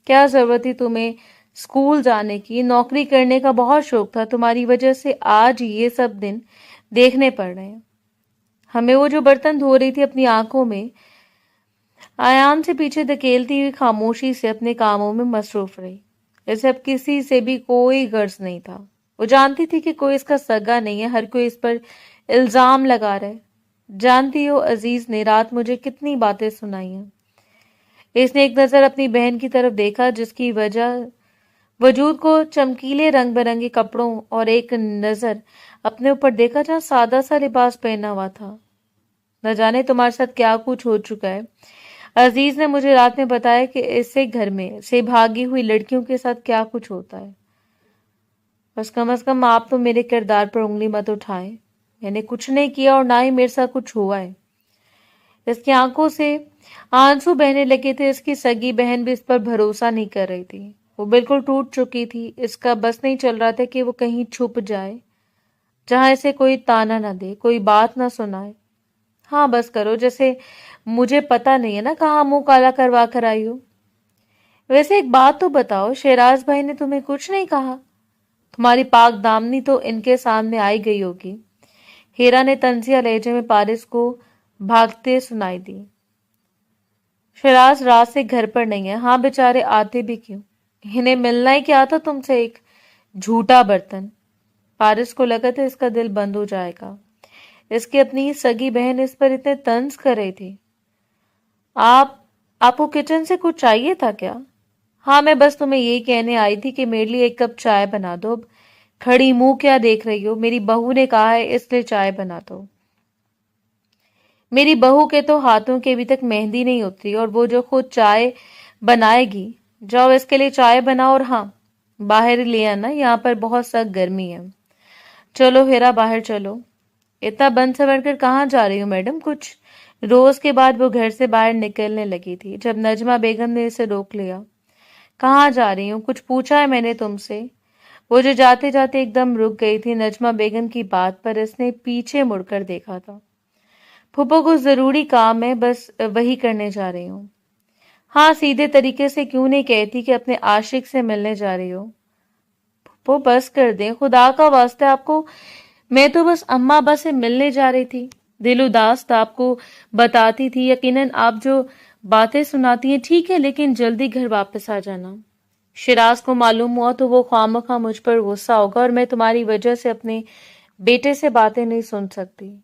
کیا ضرورت تھی تمہیں اسکول جانے کی؟ نوکری کرنے کا بہت شوق تھا، تمہاری وجہ سے آج یہ سب دن دیکھنے پڑ رہے ہیں ہمیں۔ وہ جو برتن دھو رہی تھی اپنی آنکھوں میں ایان سے پیچھے دھکیلتی ہوئی خاموشی سے اپنے کاموں میں مصروف رہی۔ اسے اب کسی سے بھی کوئی غرض نہیں تھا۔ وہ جانتی تھی کہ کوئی اس کا سگا نہیں ہے، ہر کوئی اس پر الزام لگا رہا ہے۔ جانتی ہو عزیز نے رات مجھے کتنی باتیں سنائی ہیں۔ اس نے ایک نظر اپنی بہن کی طرف دیکھا، جس کی وجہ وجود کو چمکیلے رنگ برنگے کپڑوں، اور ایک نظر اپنے اوپر دیکھا جہاں سادہ سا لباس پہنا ہوا تھا۔ نہ جانے تمہارے ساتھ کیا کچھ ہو چکا ہے۔ عزیز نے مجھے رات میں بتایا کہ اسے گھر میں سے بھاگی ہوئی لڑکیوں کے ساتھ کیا کچھ ہوتا ہے۔ بس کم از کم آپ تو میرے کردار پر انگلی مت اٹھائیں، میں نے کچھ نہیں کیا، اور نہ ہی میرے ساتھ کچھ ہوا ہے۔ اس کی آنکھوں سے آنسو بہنے لگے تھے۔ اس کی سگی بہن بھی اس پر بھروسہ نہیں کر رہی تھی، وہ بالکل ٹوٹ چکی تھی۔ اس کا بس نہیں چل رہا تھا کہ وہ کہیں چھپ جائے جہاں اسے کوئی تانا نہ دے، کوئی بات نہ سنائے۔ ہاں بس کرو، جیسے مجھے پتا نہیں ہے نا کہاں منہ کالا کروا کر آئی ہو۔ ویسے ایک بات تو بتاؤ، شیراز بھائی نے تمہیں کچھ نہیں کہا؟ تمہاری پاک دامنی تو ان کے سامنے آئی گئی ہوگی۔ ہیرا نے طنزیہ لہجے میں پارس کو بھاگتے سنائی دی۔ شیراز رات سے گھر پر نہیں ہے۔ ہاں بیچارے، آتے بھی کیوں؟ انہیں ملنا ہی کیا تھا تم سے، ایک جھوٹا برتن۔ پارس کو لگا تھا اس کا دل بند ہو جائے گا، اس کی اپنی سگی بہن اس پر اتنے طنز کر رہی تھی۔ آپ کو کچن سے کچھ چاہیے تھا کیا؟ ہاں، میں بس تمہیں یہی کہنے آئی تھی کہ میرے لیے ایک کپ چائے بنا دو۔ اب کھڑی منہ کیا دیکھ رہی ہو؟ میری بہو نے کہا ہے اس لیے چائے بنا دو۔ میری بہو کے تو ہاتھوں کے ابھی تک مہندی نہیں ہوتی، اور وہ جو خود چائے بنائے گی، جاؤ اس کے لیے چائے بناؤ، اور ہاں باہر لے آنا، یہاں پر بہت سخت گرمی ہے۔ چلو ہیرا، باہر چلو۔ اتنا بند سور کر کہاں جا رہی ہوں میڈم؟ کچھ روز کے بعد وہ گھر سے باہر نکلنے لگی تھی، جب نجمہ بیگم نے اسے روک لیا۔ کہاں جا رہی ہوں؟ کچھ پوچھا ہے میں نے تم سے؟ وہ جو جاتے جاتے ایک دم رک گئی تھی نجمہ بیگم کی بات پر، اس نے پیچھے مڑ کر دیکھا تھا۔ پھوپھو کو ضروری کام ہے، بس وہی کرنے جا رہی ہوں۔ ہاں، سیدھے طریقے سے کیوں نہیں کہتی کہ اپنے عاشق سے ملنے جا رہی ہو؟ پھوپھو بس کر دیں، خدا کا واسطہ آپ کو۔ میں تو بس اماں ابا سے ملنے جا رہی تھی۔ دل اداس تھا، آپ کو بتاتی تھی۔ یقیناً آپ جو باتیں سناتی ہیں ٹھیک ہے، لیکن جلدی گھر واپس آ جانا۔ شیراز کو معلوم ہوا تو وہ خواہ مجھ پر غصہ ہوگا، اور میں تمہاری وجہ سے اپنے بیٹے سے باتیں نہیں سن سکتی۔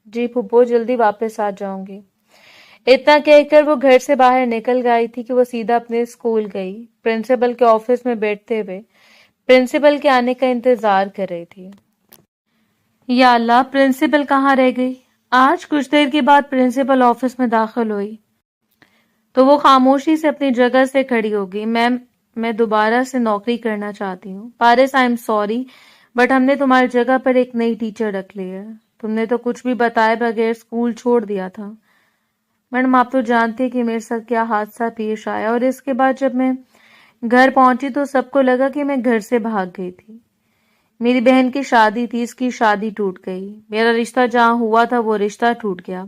جی پھوپھو، جلدی واپس آ جاؤں گی۔ اتنا کہہ کر وہ گھر سے باہر نکل گئی تھی کہ وہ سیدھا اپنے اسکول گئی۔ پرنسپل کے آفس میں بیٹھتے ہوئے پرنسپل کے آنے کا انتظار کر رہی تھی۔ یا اللہ، پرنسپل کہاں رہ گئی؟ آج کچھ دیر کے بعد پرنسپل آفس میں داخل ہوئی تو وہ خاموشی سے اپنی جگہ سے کھڑی ہو گئی۔ میم، میں دوبارہ سے نوکری کرنا چاہتی ہوں۔ پارس، آئی ایم سوری، بٹ ہم نے تمہاری جگہ پر ایک نئی ٹیچر رکھ لی ہے۔ تم نے تو کچھ بھی بتائے بغیر اسکول چھوڑ دیا تھا۔ میڈم، آپ تو جانتے ہیں کہ میرے ساتھ کیا حادثہ پیش آیا، اور اس کے بعد جب میں گھر پہنچی تو سب کو لگا کہ میں گھر سے بھاگ گئی تھی۔ میری بہن کی شادی تھی، اس کی شادی ٹوٹ گئی۔ میرا رشتہ جہاں ہوا تھا وہ رشتہ ٹوٹ گیا۔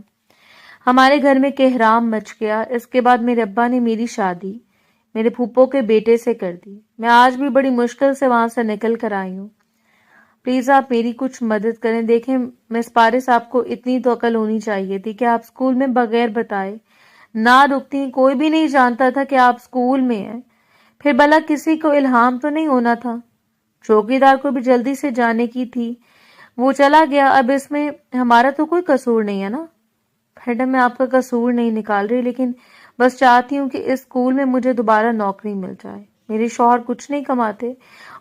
ہمارے گھر میں کہرام مچ گیا۔ اس کے بعد میرے ابا نے میری شادی میرے پھوپھو کے بیٹے سے کر دی۔ میں آج بھی بڑی مشکل سے وہاں سے نکل کر آئی ہوں۔ پلیز آپ میری کچھ مدد کریں۔ دیکھیں مس پارس، آپ کو اتنی تو عقل ہونی چاہیے تھی کہ آپ اسکول میں بغیر بتائے نہ رکتی۔ کوئی بھی نہیں جانتا تھا کہ آپ اسکول میں ہیں۔ پھر بھلا کسی کو الہام تو نہیں ہونا تھا؟ چوکیدار کو بھی جلدی سے جانے کی تھی، وہ چلا گیا۔ اب اس میں ہمارا تو کوئی قصور نہیں ہے نا؟ میڈم، میں آپ کا قصور نہیں نکال رہی، لیکن بس چاہتی ہوں کہ اس اسکول میں مجھے دوبارہ نوکری مل جائے۔ میرے شوہر کچھ نہیں کماتے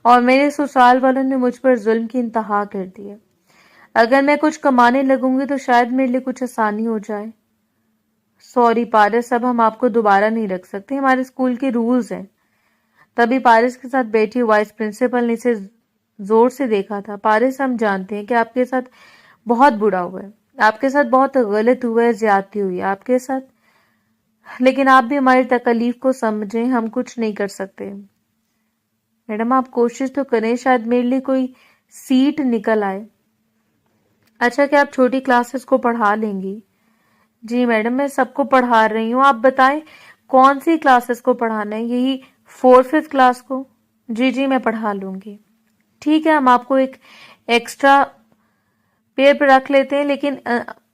اور میرے سسرال والوں نے مجھ پر ظلم کی انتہا کر دی ہے۔ اگر میں کچھ کمانے لگوں گی تو شاید میرے لیے کچھ آسانی ہو جائے۔ سوری پارس، اب ہم آپ کو دوبارہ نہیں رکھ سکتے، ہمارے اسکول کے رولز ہیں۔ تبھی پارس کے ساتھ بیٹھی وائس پرنسپل نے اسے زور سے دیکھا تھا۔ پارس، ہم جانتے ہیں کہ آپ کے ساتھ بہت برا ہوا ہے، آپ کے ساتھ بہت غلط ہوا ہے، زیادتی ہوئی ہے آپ کے ساتھ، لیکن آپ بھی ہماری تکلیف کو سمجھیں، ہم کچھ نہیں کر سکتے۔ میڈم، آپ کوشش تو کریں، شاید میرے لیے کوئی سیٹ نکل آئے۔ اچھا، کہ آپ چھوٹی کلاسز کو پڑھا لیں گی؟ جی میڈم، میں سب کو پڑھا رہی ہوں۔ آپ بتائیں کون سی کلاسز کو پڑھانا ہے؟ یہی 4th کلاس کو؟ جی میں پڑھا لوں گی۔ ٹھیک ہے، ہم آپ کو ایک ایکسٹرا پیئر پہ رکھ لیتے ہیں، لیکن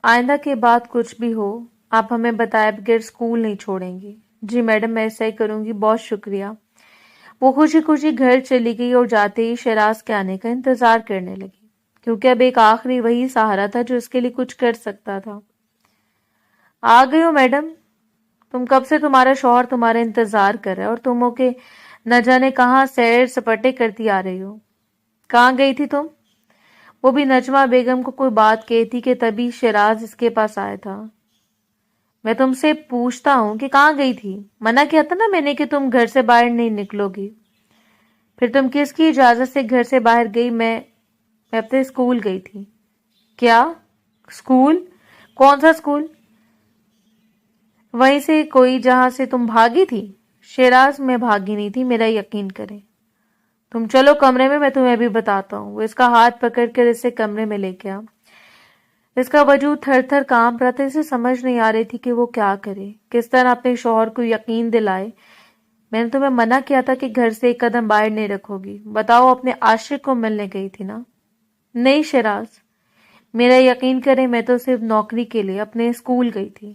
آئندہ کے بعد کچھ بھی ہو آپ ہمیں بتائے بغیر اسکول نہیں چھوڑیں گی۔ جی میڈم، میں ایسا ہی کروں گی، بہت شکریہ۔ وہ خوشی خوشی گھر چلی گئی اور جاتے ہی شیراز کے آنے کا انتظار کرنے لگی، کیونکہ اب ایک آخری وہی سہارا تھا جو اس کے لیے کچھ کر سکتا تھا۔ آ گئی ہو میڈم؟ تم کب سے تمہارا شوہر تمہارا انتظار کر رہا ہے اور تم ہو کے نہ جانے کہاں سیر سپاٹے کرتی آ رہی ہو۔ کہاں گئی تھی تم؟ وہ بھی نجمہ بیگم کو کوئی بات کہتی کہ تبھی شیراز اس کے پاس آیا تھا۔ میں تم سے پوچھتا ہوں کہ کہاں گئی تھی؟ منع کیا تھا نا میں نے کہ تم گھر سے باہر نہیں نکلو گی۔ پھر تم کس کی اجازت سے گھر سے باہر گئی؟ میں اپنے اسکول گئی تھی۔ کیا اسکول؟ کون سا اسکول؟ وہیں سے کوئی جہاں سے تم بھاگی تھی؟ شیراز، میں بھاگی نہیں تھی، میرا یقین کریں۔ تم چلو کمرے میں تمہیں بھی بتاتا ہوں۔ وہ اس کا ہاتھ پکڑ کر اسے کمرے میں لے گیا۔ اس کا وجود تھر تھر کانپ رہا تھا، اسے سمجھ نہیں آ رہی تھی کہ وہ کیا کرے، کس طرح اپنے شوہر کو یقین دلائے۔ میں نے تمہیں منع کیا تھا کہ گھر سے ایک قدم باہر نہیں رکھو گی۔ بتاؤ، اپنے عاشق کو ملنے گئی تھی نا؟ نہیں شیراز، میرا یقین کریں، میں تو صرف نوکری کے لیے اپنے اسکول گئی تھی۔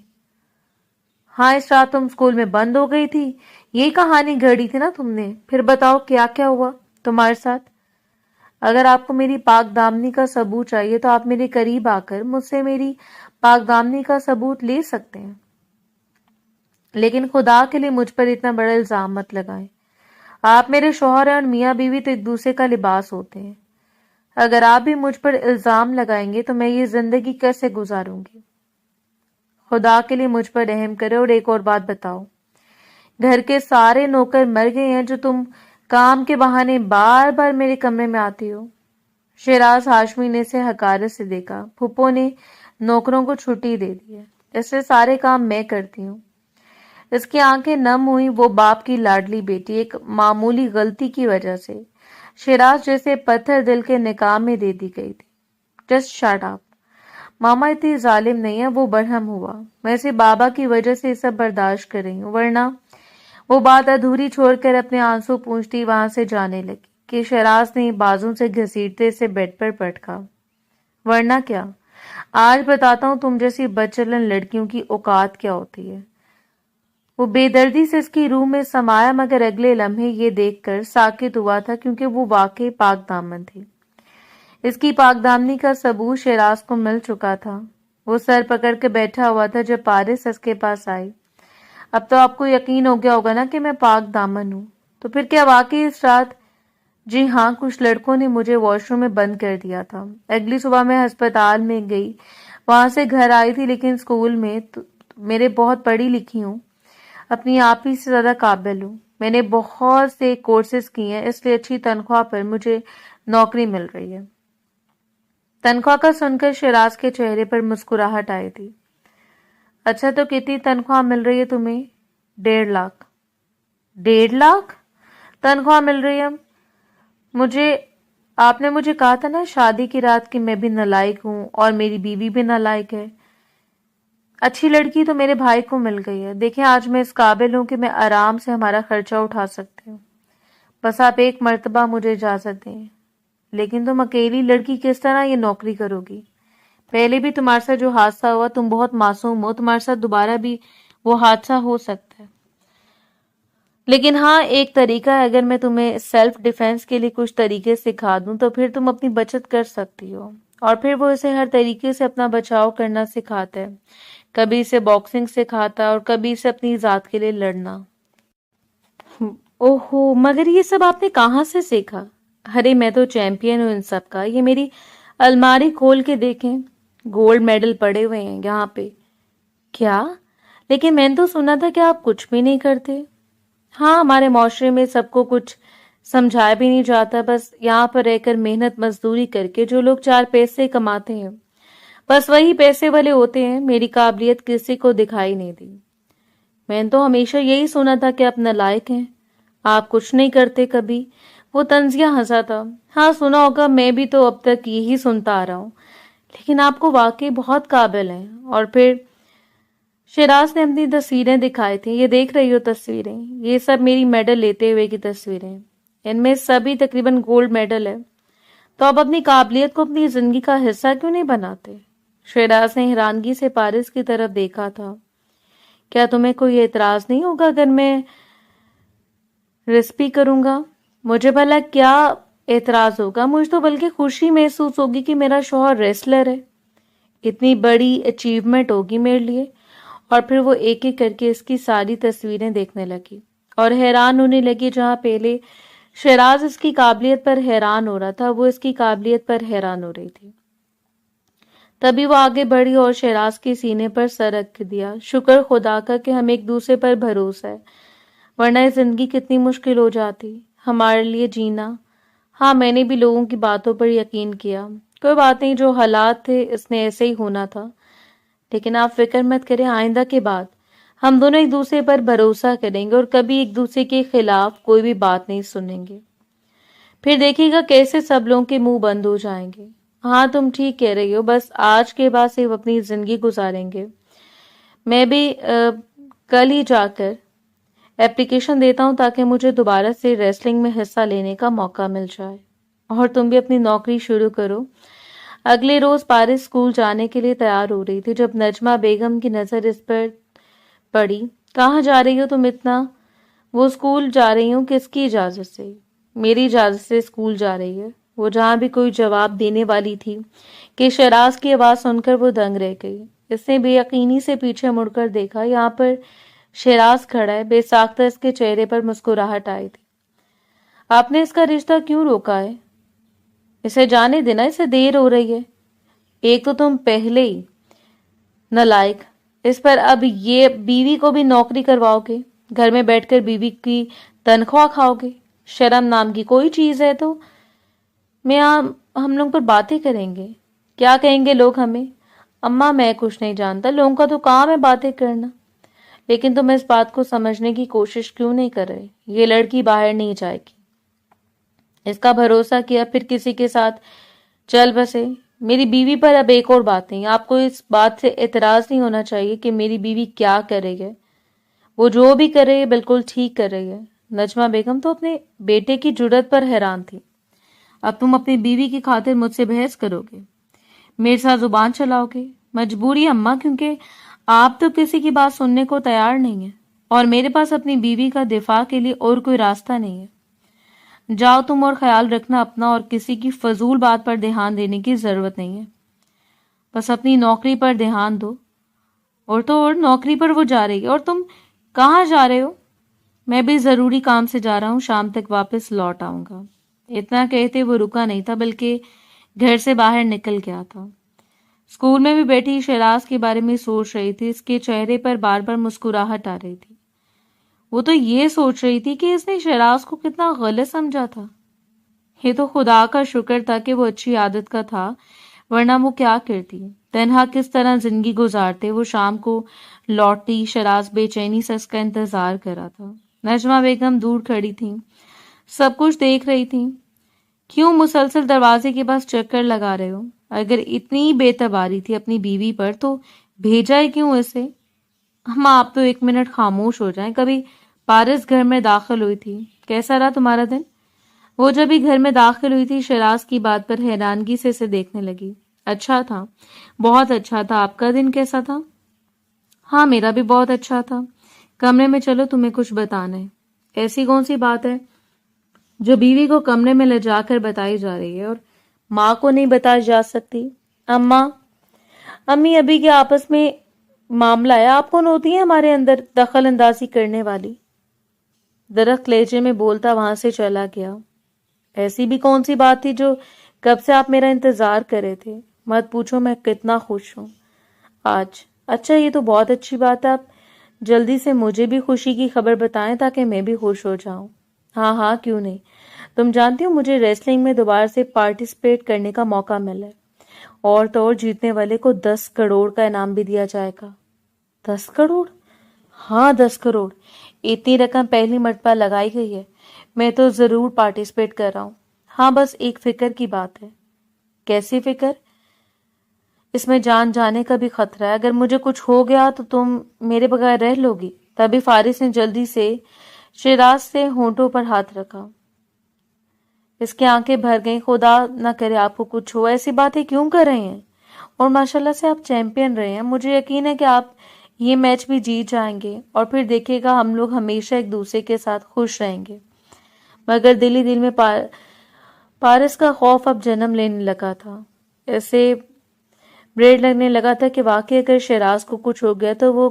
ہاں، اس رات تم اسکول میں بند ہو گئی تھی، یہی کہانی گھڑی تھی نا تم نے؟ پھر بتاؤ کیا کیا ہوا تمہارے ساتھ؟ اگر آپ کو میری پاک دامنی کا ثبوت چاہیے تو آپ میرے قریب آ کر مجھ سے میری پاک دامنی کا ثبوت لے سکتے ہیں، لیکن خدا کے لیے مجھ پر اتنا بڑا الزام مت لگائیں۔ آپ میرے شوہر ہیں اور میاں بیوی تو ایک دوسرے کا لباس ہوتے ہیں۔ اگر آپ بھی مجھ پر الزام لگائیں گے تو میں یہ زندگی کیسے گزاروں گی؟ خدا کے لیے مجھ پر رحم کرے۔ اور ایک اور بات بتاؤ، گھر کے سارے نوکر مر گئے ہیں جو تم کام کے بہانے بار بار میرے کمرے میں آتی ہو؟ شیراز ہاشمی نے اسے حقارت سے دیکھا۔ پھوپھو نے نوکروں کو چھٹی دے دی ہے، اس سے سارے کام میں کرتی ہوں۔ اس کی آنکھیں نم ہوئی، وہ باپ کی لاڈلی بیٹی ایک معمولی غلطی کی وجہ سے شیراز جیسے پتھر دل کے نکاح میں دے دی گئی تھی۔ جسٹ شٹ اپ، ماما اتنی ظالم نہیں ہے، وہ برہم ہوا، میں اسے بابا کی وجہ سے سب برداشت کر رہی ہوں، ورنہ وہ بات ادھوری چھوڑ کر اپنے آنسو پوچھتی وہاں سے جانے لگی کہ شیراز نے بازوں سے گھسیٹتے سے بیڈ پر پٹکا۔ ورنہ کیا، آج بتاتا ہوں تم جیسی بدچلن لڑکیوں کی اوقات کیا ہوتی ہے۔ وہ بے دردی سے اس کی روح میں سمایا، مگر اگلے لمحے یہ دیکھ کر ساکت ہوا تھا کیونکہ وہ واقعی پاک دامن تھی۔ اس کی پاک دامنی کا ثبوت شیراز کو مل چکا تھا۔ وہ سر پکڑ کے بیٹھا ہوا تھا جب پارس اس کے پاس آئی۔ اب تو آپ کو یقین ہو گیا ہوگا نا کہ میں پاک دامن ہوں، تو پھر کیا واقعی اس رات؟ جی ہاں، کچھ لڑکوں نے مجھے واش روم میں بند کر دیا تھا۔ اگلی صبح میں ہسپتال میں گئی، وہاں سے گھر آئی تھی، لیکن اسکول میں میرے بہت پڑھی لکھی ہوں، اپنی آپ ہی سے زیادہ قابل ہوں، میں نے بہت سے کورسز کیے ہیں، اس لیے اچھی تنخواہ پر مجھے نوکری مل رہی ہے۔ تنخواہ کا سن کر شیراز کے چہرے پر مسکراہٹ آئی تھی۔ اچھا، تو کتنی تنخواہ مل رہی ہے تمہیں؟ 1.5 لاکھ۔ 1.5 لاکھ تنخواہ مل رہی ہے؟ آپ نے مجھے کہا تھا نا شادی کی رات کہ میں بھی نالائق ہوں اور میری بیوی بھی نالائق ہے۔ اچھی لڑکی تو میرے بھائی کو مل گئی ہے۔ دیکھیں، آج میں اس قابل ہوں کہ میں آرام سے ہمارا خرچہ اٹھا سکتی ہوں، بس آپ ایک مرتبہ مجھے اجازت دیں۔ لیکن تم اکیلی لڑکی کس طرح یہ نوکری کرو گی؟ پہلے بھی تمہارے ساتھ جو حادثہ ہوا، تم بہت معصوم ہو، تمہارے ساتھ دوبارہ بھی وہ حادثہ ہو سکتا ہے۔ لیکن ہاں، ایک طریقہ ہے، اگر میں تمہیں سیلف ڈیفense کے لیے کچھ طریقے سکھا دوں تو پھر تم اپنی بچت کر سکتی ہو۔ اور پھر وہ اسے ہر طریقے سے اپنا بچاؤ کرنا سکھاتا ہے، کبھی اسے باکسنگ سکھاتا ہے اور کبھی اسے اپنی ذات کے لیے لڑنا۔ اوہو، مگر یہ سب آپ نے کہاں سے سیکھا؟ ارے میں تو چیمپئن ہوں ان سب کا، یہ میری الماری کھول کے دیکھیں، گولڈ میڈل پڑے ہوئے ہیں یہاں پہ۔ کیا؟ لیکن میں نے تو سنا تھا کہ آپ کچھ بھی نہیں کرتے۔ ہاں، ہمارے معاشرے میں سب کو کچھ سمجھایا بھی نہیں جاتا، بس یہاں پر رہ کر محنت مزدوری کر کے جو لوگ 4 پیسے کماتے ہیں بس وہی پیسے والے ہوتے ہیں۔ میری قابلیت کسی کو دکھائی نہیں دی۔ میں نے تو ہمیشہ یہی سنا تھا کہ آپ نالائق ہیں، آپ کچھ نہیں کرتے کبھی۔ وہ طنزیہ ہنسا تھا۔ ہاں سنا ہوگا، میں بھی تو اب تک یہی سنتا آ رہا ہوں، لیکن آپ کو واقعی بہت قابل ہیں۔ اور پھر شیراز نے اپنی تصویریں دکھائی تھیں۔ یہ دیکھ رہی ہو تصویریں؟ یہ سب میری میڈل لیتے ہوئے کی تصویریں، ان میں سبھی تقریباً گولڈ میڈل ہے۔ تو آپ اپنی قابلیت کو اپنی زندگی کا حصہ کیوں نہیں بناتے؟ شیراز نے حیرانگی سے پارس کی طرف دیکھا تھا۔ کیا تمہیں کوئی اعتراض نہیں ہوگا اگر میں ریسپی کروں گا؟ مجھے بھلا کیا اعتراض ہوگا؟ مجھے تو بلکہ خوشی محسوس ہوگی کہ میرا شوہر ریسلر ہے، اتنی بڑی اچیومنٹ ہوگی میرے لیے۔ اور پھر وہ ایک ایک کر کے اس کی ساری تصویریں دیکھنے لگی اور حیران ہونے لگی۔ جہاں پہلے شیراز اس کی قابلیت پر حیران ہو رہا تھا، وہ اس کی قابلیت پر حیران ہو رہی تھی۔ تبھی وہ آگے بڑھی اور شیراز کے سینے پر سر رکھ دیا۔ شکر خدا کا کہ ہمیں ایک دوسرے پر بھروسہ ہے، ورنہ یہ زندگی کتنی مشکل ہو جاتی ہمارے لیے جینا۔ ہاں، میں نے بھی لوگوں کی باتوں پر یقین کیا، کوئی بات نہیں، جو حالات تھے اس نے ایسے ہی ہونا تھا۔ لیکن آپ فکر مت کریں، آئندہ کے بعد ہم دونوں ایک دوسرے پر بھروسہ کریں گے اور کبھی ایک دوسرے کے خلاف کوئی بھی بات نہیں سنیں گے۔ پھر دیکھیے گا کیسے سب لوگوں کے منہ بند ہو جائیں گے۔ ہاں تم ٹھیک کہہ رہی ہو، بس آج کے بعد صرف اپنی زندگی گزاریں گے۔ میں بھی کل ہی جا کر اپلیکیشن دیتا ہوں تاکہ مجھے دوبارہ سے ریسلنگ میں حصہ لینے کا موقع مل جائے، اور تم بھی اپنی نوکری شروع کرو۔ اگلے روز پارس اسکول جانے کے لیے تیار ہو رہی تھی جب نجمہ بیگم کی نظر اس پر پڑی۔ کہاں جا رہی ہو تم اتنا؟ وہ اسکول جا رہی ہوں۔ کس کی اجازت سے؟ میری اجازت سے اسکول جا رہی ہے۔ وہ جہاں بھی کوئی جواب دینے والی تھی کہ شیراز کی آواز سن کر وہ دنگ رہ گئی۔ اس نے بے یقینی سے پیچھے مڑ کر دیکھا، یہاں پر شیراز کھڑا ہے۔ بے ساختہ اس کے چہرے پر مسکراہٹ آئی تھی۔ آپ نے اس کا رشتہ کیوں روکا ہے؟ اسے جانے دینا، اسے دیر ہو رہی ہے۔ ایک تو تم پہلے ہی نالائق، اس پر اب یہ بیوی کو بھی نوکری کرواؤ گے، گھر میں بیٹھ کر بیوی کی تنخواہ کھاؤ گے۔ شرم نام کی کوئی چیز ہے تو ہم لوگ پر باتیں کریں گے؟ کیا کہیں گے لوگ ہمیں؟ اماں میں کچھ نہیں جانتا، لوگوں کا تو کام ہے باتیں کرنا۔ لیکن تم اس بات کو سمجھنے کی کوشش کیوں نہیں کر رہے؟ یہ لڑکی باہر نہیں جائے گی۔ اس کا بھروسہ کیا پھر کسی کے ساتھ چل بسے۔ میری بیوی پر اب ایک اور بات نہیں، آپ کو اس بات سے اعتراض نہیں ہونا چاہیے کہ میری بیوی کیا کر رہی ہے۔ وہ جو بھی کر رہی ہے بالکل ٹھیک کر رہی ہے۔ نجمہ بیگم تو اپنے بیٹے کی جرأت پر حیران تھی۔ اب تم اپنی بیوی کی خاطر مجھ سے بحث کرو گے، میرے ساتھ زبان چلاؤ گے؟ مجبوری اماں، کیونکہ آپ تو کسی کی بات سننے کو تیار نہیں ہیں، اور میرے پاس اپنی بیوی کا دفاع کے لیے اور کوئی راستہ نہیں ہے۔ جاؤ تم، اور خیال رکھنا اپنا، اور کسی کی فضول بات پر دھیان دینے کی ضرورت نہیں ہے۔ بس اپنی نوکری پر دھیان دو۔ اور تو اور نوکری پر وہ جا رہی ہے، اور تم کہاں جا رہے ہو؟ میں بھی ضروری کام سے جا رہا ہوں، شام تک واپس لوٹ آؤں گا۔ اتنا کہتے وہ رکا نہیں تھا بلکہ گھر سے باہر نکل گیا تھا۔ اسکول میں بھی بیٹھی شیراز کے بارے میں سوچ رہی تھی۔ اس کے چہرے پر بار بار مسکراہٹ آ رہی تھی۔ وہ تو یہ سوچ رہی تھی کہ اس نے شیراز کو کتنا غلط سمجھا تھا۔ یہ تو خدا کا شکر تھا کہ وہ اچھی عادت کا تھا، ورنہ وہ کیا کرتی، تنہا کس طرح زندگی گزارتے۔ وہ شام کو لوٹتی، شیراز بے چینی سے اس کا انتظار کر رہا تھا۔ نجمہ بیگم دور کھڑی تھیں، سب کچھ دیکھ رہی تھیں۔ کیوں مسلسل دروازے کے پاس چکر لگا رہے ہو؟ اگر اتنی بے تباری تھی اپنی بیوی پر تو بھیجا ہے کیوں اسے؟ ہاں، آپ تو ایک منٹ خاموش ہو جائیں۔ کبھی پارس گھر میں داخل ہوئی تھی، کیسا رہا تمہارا دن؟ وہ جب ہی گھر میں داخل ہوئی تھی شیراز کی بات پر حیرانگی سے اسے دیکھنے لگی۔ اچھا تھا، بہت اچھا تھا۔ آپ کا دن کیسا تھا؟ ہاں، میرا بھی بہت اچھا تھا۔ کمرے میں چلو، تمہیں کچھ بتانا ہے۔ ایسی کون سی بات ہے جو بیوی کو کمرے میں لے جا کر بتائی جا رہی ہے اور ماں کو نہیں بتائی جا سکتی؟ امی ابھی کے آپس میں معاملہ ہے، آپ کون ہوتی ہیں ہمارے اندر دخل اندازی کرنے والی؟ درخت لہجے میں بولتا وہاں سے چلا گیا۔ ایسی بھی کون سی بات تھی جو کب سے آپ میرا انتظار کر رہے تھے؟ مت پوچھو میں کتنا خوش ہوں آج۔ اچھا، یہ تو بہت اچھی بات ہے، آپ جلدی سے مجھے بھی خوشی کی خبر بتائیں تاکہ میں بھی خوش ہو جاؤں۔ ہاں، کیوں نہیں۔ تم جانتی ہو مجھے ریسلنگ میں دوبارہ سے پارٹیسپیٹ کرنے کا موقع ملا ہے، اور تو اور جیتنے والے کو 10 کروڑ کا انعام بھی دیا جائے گا۔ 10 کروڑ؟ ہاں، 10 کروڑ۔ اتنی رقم پہلی مرتبہ لگائی گئی ہے۔ میں تو ضرور پارٹیسپیٹ کر رہا ہوں۔ ہاں، بس ایک فکر کی بات ہے۔ کیسی فکر؟ اس میں جان جانے کا بھی خطرہ ہے۔ اگر مجھے کچھ ہو گیا تو تم میرے بغیر رہ لو گی؟ تبھی فارس نے جلدی سے شیراز سے ہونٹوں پر ہاتھ رکھا۔ اس کی آنکھیں بھر گئیں۔ خدا نہ کرے آپ کو کچھ ہو، ایسی باتیں کیوں کر رہے ہیں؟ اور ماشاءاللہ سے آپ چیمپئن رہے ہیں، مجھے یقین ہے کہ آپ یہ میچ بھی جیت جائیں گے، اور پھر دیکھے گا ہم لوگ ہمیشہ ایک دوسرے کے ساتھ خوش رہیں گے۔ مگر دل ہی دل میں پارس کا خوف اب جنم لینے لگا تھا۔ ایسے بریڈ لگنے لگا تھا کہ واقعی اگر شیراز کو کچھ ہو گیا تو وہ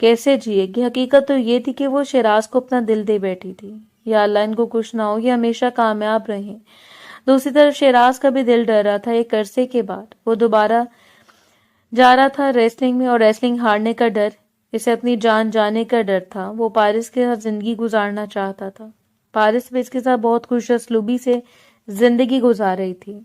کیسے جیے گی۔ حقیقت تو یہ تھی کہ وہ شیراز کو اپنا دل دے بیٹھی تھی۔ یا اللہ ان کو کچھ نہ ہو، یہ ہمیشہ کامیاب رہیں۔ دوسری طرف شیراز کا بھی دل ڈر رہا تھا۔ ایک عرصے کے بعد وہ دوبارہ جا رہا تھا ریسلنگ میں، اور ریسلنگ ہارنے کا ڈر اسے اپنی جان جانے کا ڈر تھا۔ وہ پارس کے ساتھ زندگی گزارنا چاہتا تھا۔ پارس بھی اس کے ساتھ بہت خوش اسلوبی سے زندگی گزار رہی تھی۔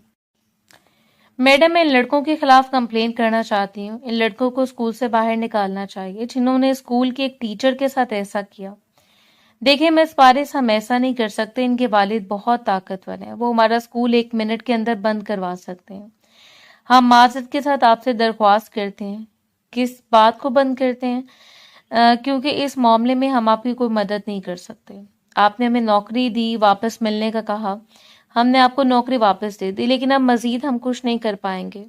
میڈم، میں ان لڑکوں کے خلاف کمپلین کرنا چاہتی ہوں۔ ان لڑکوں کو اسکول سے باہر نکالنا چاہیے جنہوں نے اسکول کے ایک ٹیچر کے ساتھ ایسا کیا۔ دیکھیں مس پارس، ہم ایسا نہیں کر سکتے۔ ان کے والد بہت طاقتور ہیں، وہ ہمارا اسکول 1 منٹ کے اندر بند کروا سکتے ہیں۔ ہم معذرت کے ساتھ آپ سے درخواست کرتے ہیں۔ کس بات کو بند کرتے ہیں؟ کیونکہ اس معاملے میں ہم آپ کی کوئی مدد نہیں کر سکتے۔ آپ نے ہمیں نوکری دی، واپس ملنے کا کہا، ہم نے آپ کو نوکری واپس دے دی، لیکن اب مزید ہم کچھ نہیں کر پائیں گے۔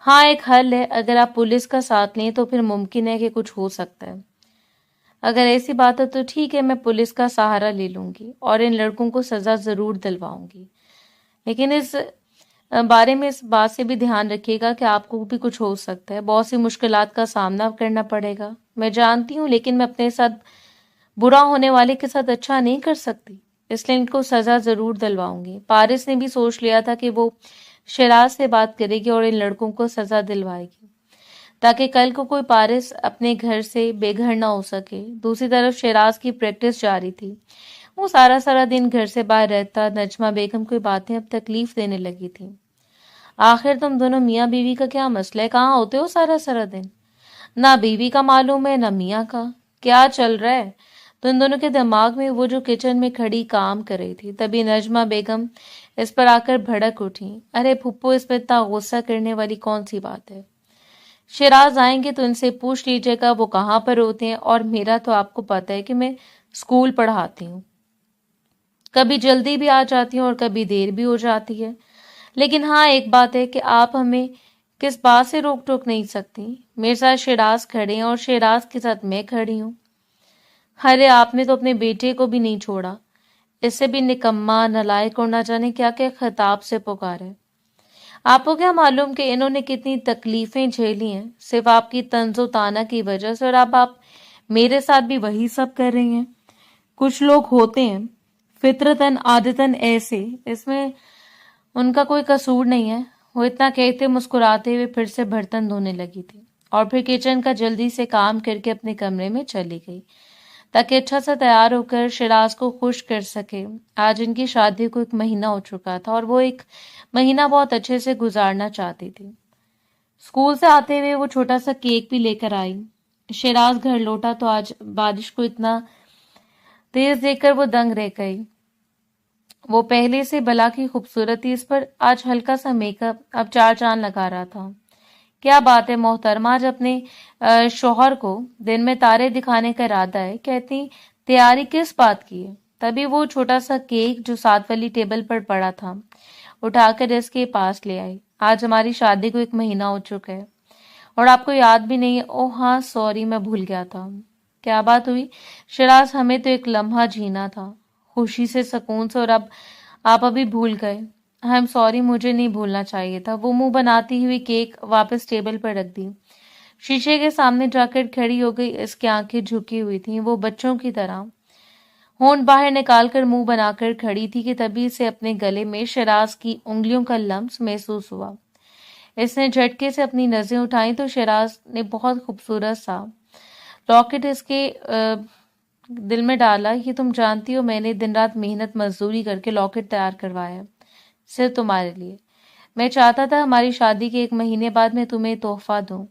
ہاں، ایک حل ہے، اگر آپ پولیس کا ساتھ لیں تو پھر ممکن ہے کہ کچھ ہو سکتا ہے۔ اگر ایسی بات ہے تو ٹھیک ہے، میں پولیس کا سہارا لے لوں گی اور ان لڑکوں کو سزا ضرور دلواؤں گی، لیکن اس بارے میں اس بات سے بھی دھیان رکھیے گا کہ آپ کو بھی کچھ ہو سکتا ہے، بہت سی مشکلات کا سامنا کرنا پڑے گا۔ میں جانتی ہوں، لیکن میں اپنے ساتھ برا ہونے والے کے ساتھ اچھا نہیں کر سکتی، اس لیے ان کو سزا ضرور دلواؤں گی۔ پارس نے بھی سوچ لیا تھا کہ وہ شیراز سے بات کرے گی اور ان لڑکوں کو سزا دلوائے گی تاکہ کل کو کوئی پارس اپنے گھر سے بے گھر نہ ہو سکے۔ دوسری طرف شیراز کی پریکٹس جاری تھی۔ وہ سارا دن گھر سے باہر رہتا۔ نجمہ بیگم کوئی باتیں اب تکلیف دینے لگی تھی۔ آخر تم دونوں میاں بیوی کا کیا مسئلہ ہے؟ کہاں ہوتے ہو سارا دن؟ نہ بیوی کا معلوم ہے نہ میاں کا۔ کیا چل رہا ہے؟ تو ان دونوں کے دماغ میں وہ جو کچن میں کھڑی کام کر رہی تھی. تبھی نجمہ بیگم اس پر آ کر بھڑک اٹھی. ارے پھپھو، اس میں اتنا غصہ کرنے والی کون سی بات ہے؟ شیراز آئیں گے تو ان سے پوچھ لیجیے گا وہ کہاں پر ہوتے ہیں. اور میرا تو آپ کو پتہ ہے کہ میں اسکول پڑھاتی ہوں، کبھی جلدی بھی آ جاتی ہوں اور کبھی دیر بھی ہو جاتی ہے. لیکن ہاں ایک بات ہے کہ آپ ہمیں کس بات سے روک ٹوک نہیں سکتی. میرے ساتھ شیراز کھڑے ہیں اور شیراز کے ساتھ میں کھڑی ہوں. ارے آپ نے تو اپنے بیٹے کو بھی نہیں چھوڑا، اس سے بھی نکما، نالائق اور نہ جانے کیا کیا خطاب سے پکارے. آپ کو کیا معلوم کہ انہوں نے کتنی تکلیفیں جھیلی ہیں صرف آپ کی طنز و طعنہ کی وجہ سے، اور اب آپ میرے ساتھ بھی وہی سب کر رہی ہیں. کچھ لوگ ہوتے ہیں فطرتاً عادتاً ایسے، اس میں ان کا کوئی قصور نہیں ہے. وہ اتنا کہتے مسکراتے ہوئے پھر سے برتن دھونے لگی تھی اور پھر کچن کا جلدی سے کام کر کے اپنے کمرے میں چلی گئی تاکہ اچھا سا تیار ہو کر شیراز کو خوش کر سکے. آج ان کی شادی کو 1 مہینہ ہو چکا تھا اور وہ 1 مہینہ بہت اچھے سے گزارنا چاہتی تھی. اسکول سے آتے ہوئے وہ چھوٹا سا کیک بھی لے کر آئی. شیراز گھر لوٹا تو آج بارش کو اتنا تیز دیکھ کر وہ دنگ رہ گئی. وہ پہلے سے بلا کی خوبصورت تھی، اس پر آج ہلکا سا میک اپ اب 4 چاند لگا رہا تھا. کیا بات ہے محترمہ، آج اپنے شوہر کو دن میں تارے دکھانے کا ارادہ ہے؟ کہتی تیاری کس بات کی ہے؟ تبھی وہ چھوٹا سا کیک جو ساتھ والی ٹیبل پر پڑا تھا اٹھا کر اس کے پاس لے آئی. آج ہماری شادی کو 1 مہینہ ہو چکا ہے اور آپ کو یاد بھی نہیں ہے؟ اوہ ہاں سوری، میں بھول گیا تھا. کیا بات ہوئی شیراز؟ ہمیں تو 1 لمحہ جینا تھا خوشی سے، سکون سے، اور اب آپ ابھی بھول گئے. آئی ایم سوری، مجھے نہیں بھولنا چاہیے تھا. وہ منہ بناتی ہوئی کیک واپس ٹیبل پر رکھ دی. شیشے کے سامنے جا کر کھڑی ہو گئی. اس کی آنکھیں جھکی ہوئی تھیں، وہ بچوں کی طرح ہونٹ باہر نکال کر منہ بنا کر کھڑی تھی کہ تبھی سے اپنے گلے میں شیراز کی انگلیوں کا لمس محسوس ہوا. اس نے جھٹکے سے اپنی نظریں اٹھائیں تو شیراز نے بہت خوبصورت سا لاکٹ اس کے دل میں ڈالا. یہ تم جانتی ہو میں نے دن رات محنت مزدوری کر کے لاکٹ تیار کروایا ہے صرف تمہارے لیے. میں چاہتا تھا ہماری شادی کے 1 مہینے بعد میں تمہیں تحفہ دوں.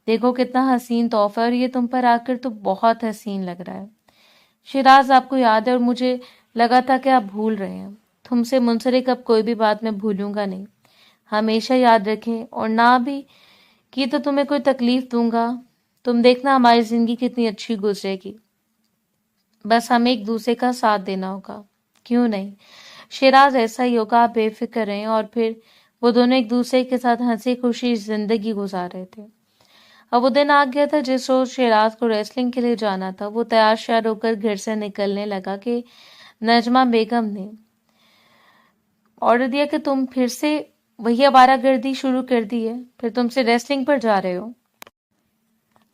دیکھو کتنا حسین تحفہ ہے اور یہ تم پر آ کر تو بہت حسین لگ رہا ہے. شیراز آپ کو یاد ہے اور مجھے لگا تھا کہ آپ بھول رہے ہیں. تم سے منسلک اب کوئی بھی بات میں بھولوں گا نہیں، ہمیشہ یاد رکھیں. اور نہ بھی کی تو تمہیں کوئی تکلیف دوں گا. تم دیکھنا ہماری زندگی کتنی اچھی گزرے گی. بس ہمیں ایک دوسرے کا ساتھ دینا ہوگا. کیوں نہیں شیراز، ایسا ہی ہوگا، آپ بے فکر رہیں. اور پھر وہ دونوں ایک دوسرے کے ساتھ ہنسی خوشی زندگی گزار رہے تھے. اب وہ دن آ گیا تھا جس روز شیراز کو ریسلنگ کے لیے جانا تھا. وہ تیار شیار ہو کر گھر سے نکلنے لگا کہ نجمہ بیگم نے آرڈر دیا کہ تم پھر سے وہی آوارہ گردی شروع کر دی ہے، پھر تم سے ریسلنگ پر جا رہے ہو.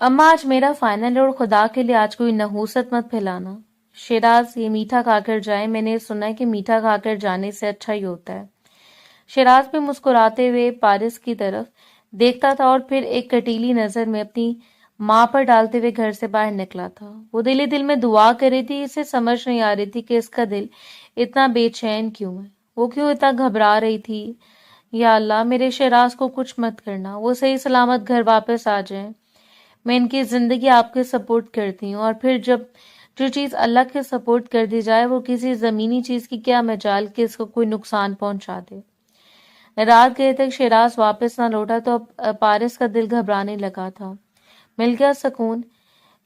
اماں آج میرا فائنل ہے اور خدا کے لیے آج کوئی نحوست مت پھیلانا. شیراز یہ میٹھا کھا کر جائے، میں نے سنا ہے کہ میٹھا کھا کر جانے سے اچھا ہی ہوتا ہے. شیراز بھی مسکراتے ہوئے پارس کی طرف دیکھتا تھا اور پھر ایک کٹیلی نظر میں اپنی ماں پر ڈالتے ہوئے گھر سے باہر نکلا تھا. وہ دل ہی دل میں دعا کر رہی تھی. اسے سمجھ نہیں آ رہی تھی کہ اس کا دل اتنا بے چین کیوں ہے، وہ کیوں اتنا گھبرا رہی تھی. یا اللہ میرے شیراز کو کچھ مت کرنا، وہ صحیح سلامت گھر واپس آ جائیں. میں ان کی زندگی آپ کے سپورٹ کرتی ہوں. اور پھر جب جو چیز اللہ کے سپورٹ کر دی جائے وہ کسی زمینی چیز کی کیا مجال کہ اس کو کوئی نقصان پہنچا دے. رات گئے تک شیراز واپس نہ لوٹا تو اب پارس کا دل گھبرانے لگا تھا. مل گیا سکون.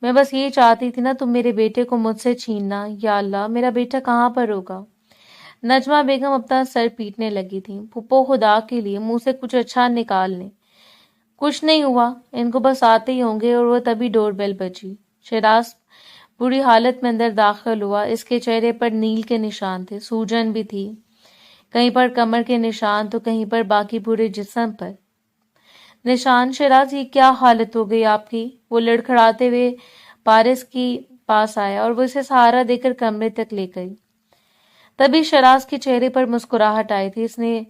میں بس یہ چاہتی تھی نا تم میرے بیٹے کو مجھ سے چھیننا. یا اللہ میرا بیٹا کہاں پر ہوگا. نجمہ بیگم اپنا سر پیٹنے لگی تھی. پھپھو خدا کے لیے منہ سے کچھ اچھا نکال لیں. کچھ نہیں ہوا، ان کو بس آتے ہی ہوں گے. اور وہ تبھی ڈور بیل بجی. شیراز بری حالت میں اندر داخل ہوا. اس کے چہرے پر نیل کے نشان تھے، سوجن بھی تھی، کہیں پر کمر کے نشان تو کہیں پر باقی پورے جسم پر نشان. شیراز یہ کیا حالت ہو گئی آپ کی؟ وہ لڑکھڑاتے ہوئے پارس کی پاس آیا اور وہ اسے سہارا دے کر کمرے تک لے گئی. تبھی شیراز کے چہرے پر مسکراہٹ آئی تھی. اس نے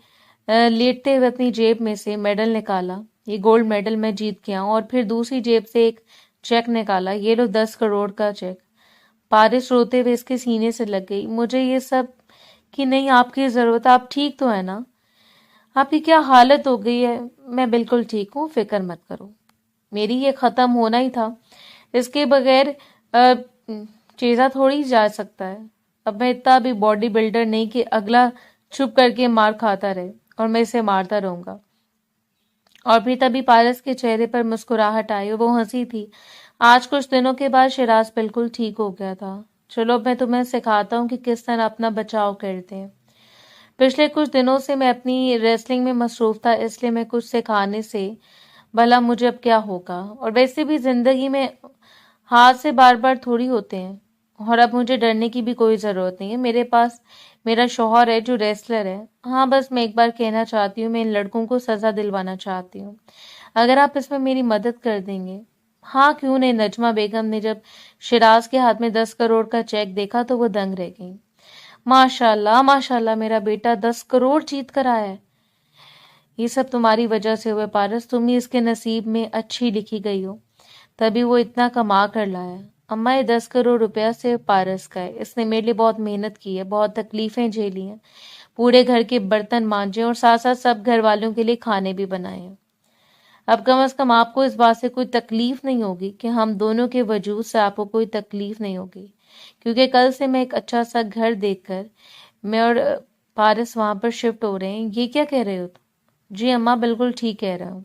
لیٹتے ہوئے اپنی جیب میں سے میڈل نکالا. یہ گولڈ میڈل میں جیت گیا ہوں. اور پھر دوسری جیب سے ایک چیک نکالا. یہ لو 10 کروڑ کا چیک. پارس روتے ہوئے اس کے سینے سے لگ گئی. مجھے یہ سب کی نہیں آپ کی ضرورت. آپ ٹھیک تو ہے نا؟ آپ کی کیا حالت ہو گئی ہے؟ میں بالکل ٹھیک ہوں، فکر مت کرو. میری یہ ختم ہونا ہی تھا. اس کے بغیر اب چیزا تھوڑی جا سکتا ہے. اب میں اتنا بھی باڈی بلڈر نہیں کہ اگلا چھپ کر کے مار کھاتا رہے اور میں اسے مارتا رہوں گا. اور پھر تبھی پارس کے چہرے پر مسکراہٹ آئی اور وہ ہنسی تھی. آج کچھ دنوں کے بعد شیراز بالکل ٹھیک ہو گیا تھا. چلو اب میں تمہیں سکھاتا ہوں کہ کس طرح اپنا بچاؤ کرتے ہیں. پچھلے کچھ دنوں سے میں اپنی ریسلنگ میں مصروف تھا، اس لیے میں کچھ سکھانے سے بھلا مجھے اب کیا ہوگا. اور ویسے بھی زندگی میں ہاتھ سے بار بار تھوڑی ہوتے ہیں، اور اب مجھے ڈرنے کی بھی کوئی ضرورت نہیں ہے. میرے پاس میرا شوہر ہے جو ریسلر ہے. ہاں بس میں ایک بار کہنا چاہتی ہوں، میں ان لڑکوں کو سزا دلوانا چاہتی ہوں. اگر آپ اس میں میری مدد کر دیں گے. ہاں کیوں نہیں. نجمہ بیگم نے جب شیراز کے ہاتھ میں 10 کروڑ کا چیک دیکھا تو وہ دنگ رہ گئی. ماشاء اللہ میرا بیٹا 10 کروڑ جیت کر آیا ہے. یہ سب تمہاری وجہ سے ہوئے پارس، تم ہی اس کے نصیب میں اچھی لکھی گئی ہو، تبھی وہ اتنا کما کر لایا. اماں یہ 10 کروڑ روپیہ سے پارس کا ہے. اس نے میرے لیے بہت محنت کی ہے، بہت تکلیفیں جھیلی ہیں، پورے گھر کے برتن مانجے اور ساتھ ساتھ سب گھر والوں کے لیے کھانے بھی بنائے ہیں. اب کم از کم آپ کو اس بات سے کوئی تکلیف نہیں ہوگی کہ ہم دونوں کے وجود سے آپ کو کوئی تکلیف نہیں ہوگی، کیونکہ کل سے میں ایک اچھا سا گھر دیکھ کر میں اور پارس وہاں پر شفٹ ہو رہے ہیں. یہ کیا کہہ رہے ہو تم؟ جی اماں بالکل ٹھیک کہہ رہا ہوں.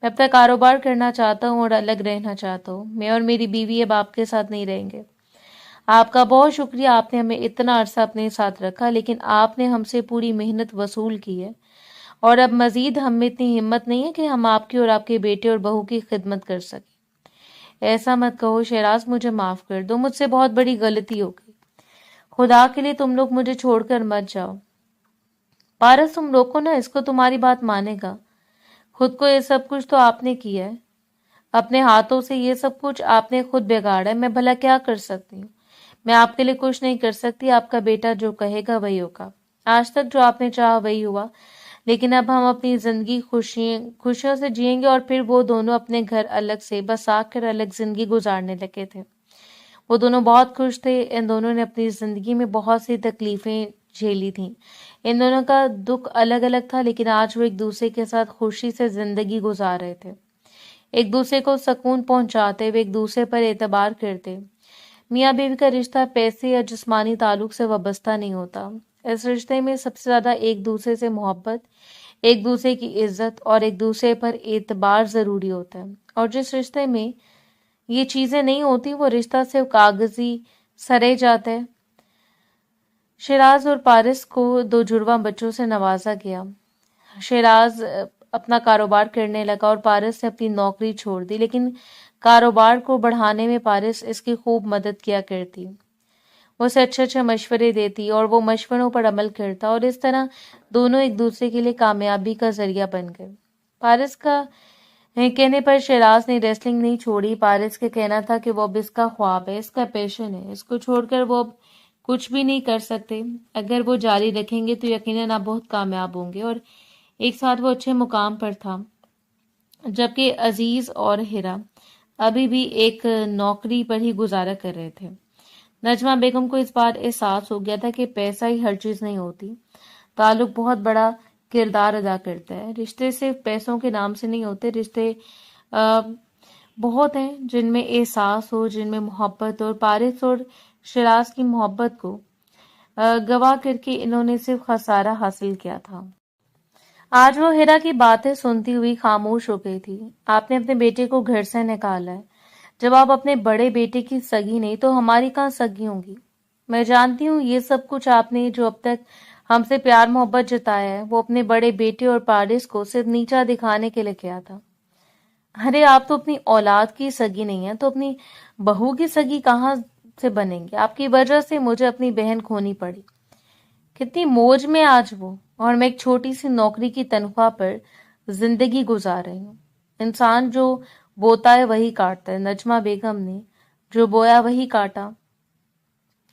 میں اپنا کاروبار کرنا چاہتا ہوں اور الگ رہنا چاہتا ہوں. میں اور میری بیوی اب آپ کے ساتھ نہیں رہیں گے. آپ کا بہت شکریہ، آپ نے ہمیں اتنا عرصہ اپنے ساتھ رکھا، لیکن آپ نے ہم سے پوری محنت وصول کی ہے اور اب مزید ہم میں اتنی ہمت نہیں ہے کہ ہم آپ کی اور آپ کے بیٹے اور بہو کی خدمت کر سکیں. ایسا مت کہو شیراز، مجھے معاف کر دو، مجھ سے بہت بڑی غلطی ہو گئی. خدا کے لیے تم لوگ مجھے چھوڑ کر مت جاؤ. پارس تم روکو نا اس کو، تمہاری بات مانے گا. خود کو یہ سب کچھ تو آپ نے کیا ہے، اپنے ہاتھوں سے یہ سب کچھ آپ نے خود بگاڑا ہے. میں بھلا کیا کر سکتی ہوں؟ میں آپ کے لیے کچھ نہیں کر سکتی. آپ کا بیٹا جو کہے گا وہی ہوگا. آج تک جو آپ نے چاہا وہی ہوا، لیکن اب ہم اپنی زندگی خوشیوں سے جئیں گے. اور پھر وہ دونوں اپنے گھر الگ سے بس آ کر الگ زندگی گزارنے لگے تھے. وہ دونوں بہت خوش تھے. ان دونوں نے اپنی زندگی میں بہت سی تکلیفیں جھیلی تھیں. ان دونوں کا دکھ الگ الگ تھا، لیکن آج وہ ایک دوسرے کے ساتھ خوشی سے زندگی گزار رہے تھے. ایک دوسرے کو سکون پہنچاتے ہوئے ایک دوسرے پر اعتبار کرتے. میاں بیوی کا رشتہ پیسے یا جسمانی تعلق سے وابستہ نہیں ہوتا. اس رشتے میں سب سے زیادہ ایک دوسرے سے محبت، ایک دوسرے کی عزت اور ایک دوسرے پر اعتبار ضروری ہوتا ہے. اور جس رشتے میں یہ چیزیں نہیں ہوتی وہ رشتہ صرف کاغذی سرے جاتا ہے. شیراز اور پارس کو 2 جڑواں بچوں سے نوازا گیا. شیراز اپنا کاروبار کرنے لگا اور پارس نے اپنی نوکری چھوڑ دی، لیکن کاروبار کو بڑھانے میں پارس اس کی خوب مدد کیا کرتی. وہ اسے اچھے مشورے دیتی اور وہ مشوروں پر عمل کرتا، اور اس طرح دونوں ایک دوسرے کے لیے کامیابی کا ذریعہ بن گئے. پارس کا کہنے پر شیراز نے ریسلنگ نہیں چھوڑی. پارس کا کہنا تھا کہ وہ اب اس کا خواب ہے، اس کا پیشن ہے، اس کو چھوڑ کر وہ اب کچھ بھی نہیں کر سکتے. اگر وہ جاری رکھیں گے تو یقیناً آپ بہت کامیاب ہوں گے. اور ایک ساتھ وہ اچھے مقام پر تھا، جبکہ عزیز اور ہیرا ابھی بھی ایک نوکری پر ہی گزارا کر رہے تھے. نجمہ بیگم کو اس بار احساس ہو گیا تھا کہ پیسہ ہی ہر چیز نہیں ہوتی. تعلق بہت بڑا کردار ادا کرتا ہے. رشتے صرف پیسوں کے نام سے نہیں ہوتے. رشتے بہت ہیں جن میں احساس ہو، جن میں محبت. اور پارس اور شیراز کی محبت کو گواہ کر کے انہوں نے صرف خسارہ حاصل کیا تھا. آج وہ ہیرا کی باتیں سنتی ہوئی خاموش ہو گئی تھی. آپ نے اپنے بیٹے کو گھر سے نکالا ہے. جب آپ اپنے بڑے بیٹے کی سگی نہیں تو ہماری کہاں سگی ہوں گی؟ میں جانتی ہوں یہ سب کچھ آپ نے جو اب تک ہم سے پیار محبت جتایا ہے وہ اپنے بڑے بیٹے اور پارس کو صرف نیچا دکھانے کے لیے کیا تھا. ارے آپ تو اپنی اولاد کی سگی نہیں ہے تو اپنی بہو کی سگی کہاں سے بنیں گے؟ آپ کی وجہ سے مجھے اپنی بہن کھونی پڑی. کتنی موج میں آج وہ، اور میں ایک چھوٹی سی نوکری کی تنخواہ پر زندگی گزار رہی ہوں. انسان جو بوتا ہے وہی کاٹتا ہے. نجمہ بیگم نے جو بویا وہی کاٹا.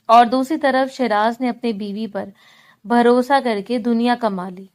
اور دوسری طرف شیراز نے اپنی بیوی پر بھروسہ کر کے دنیا کما لی.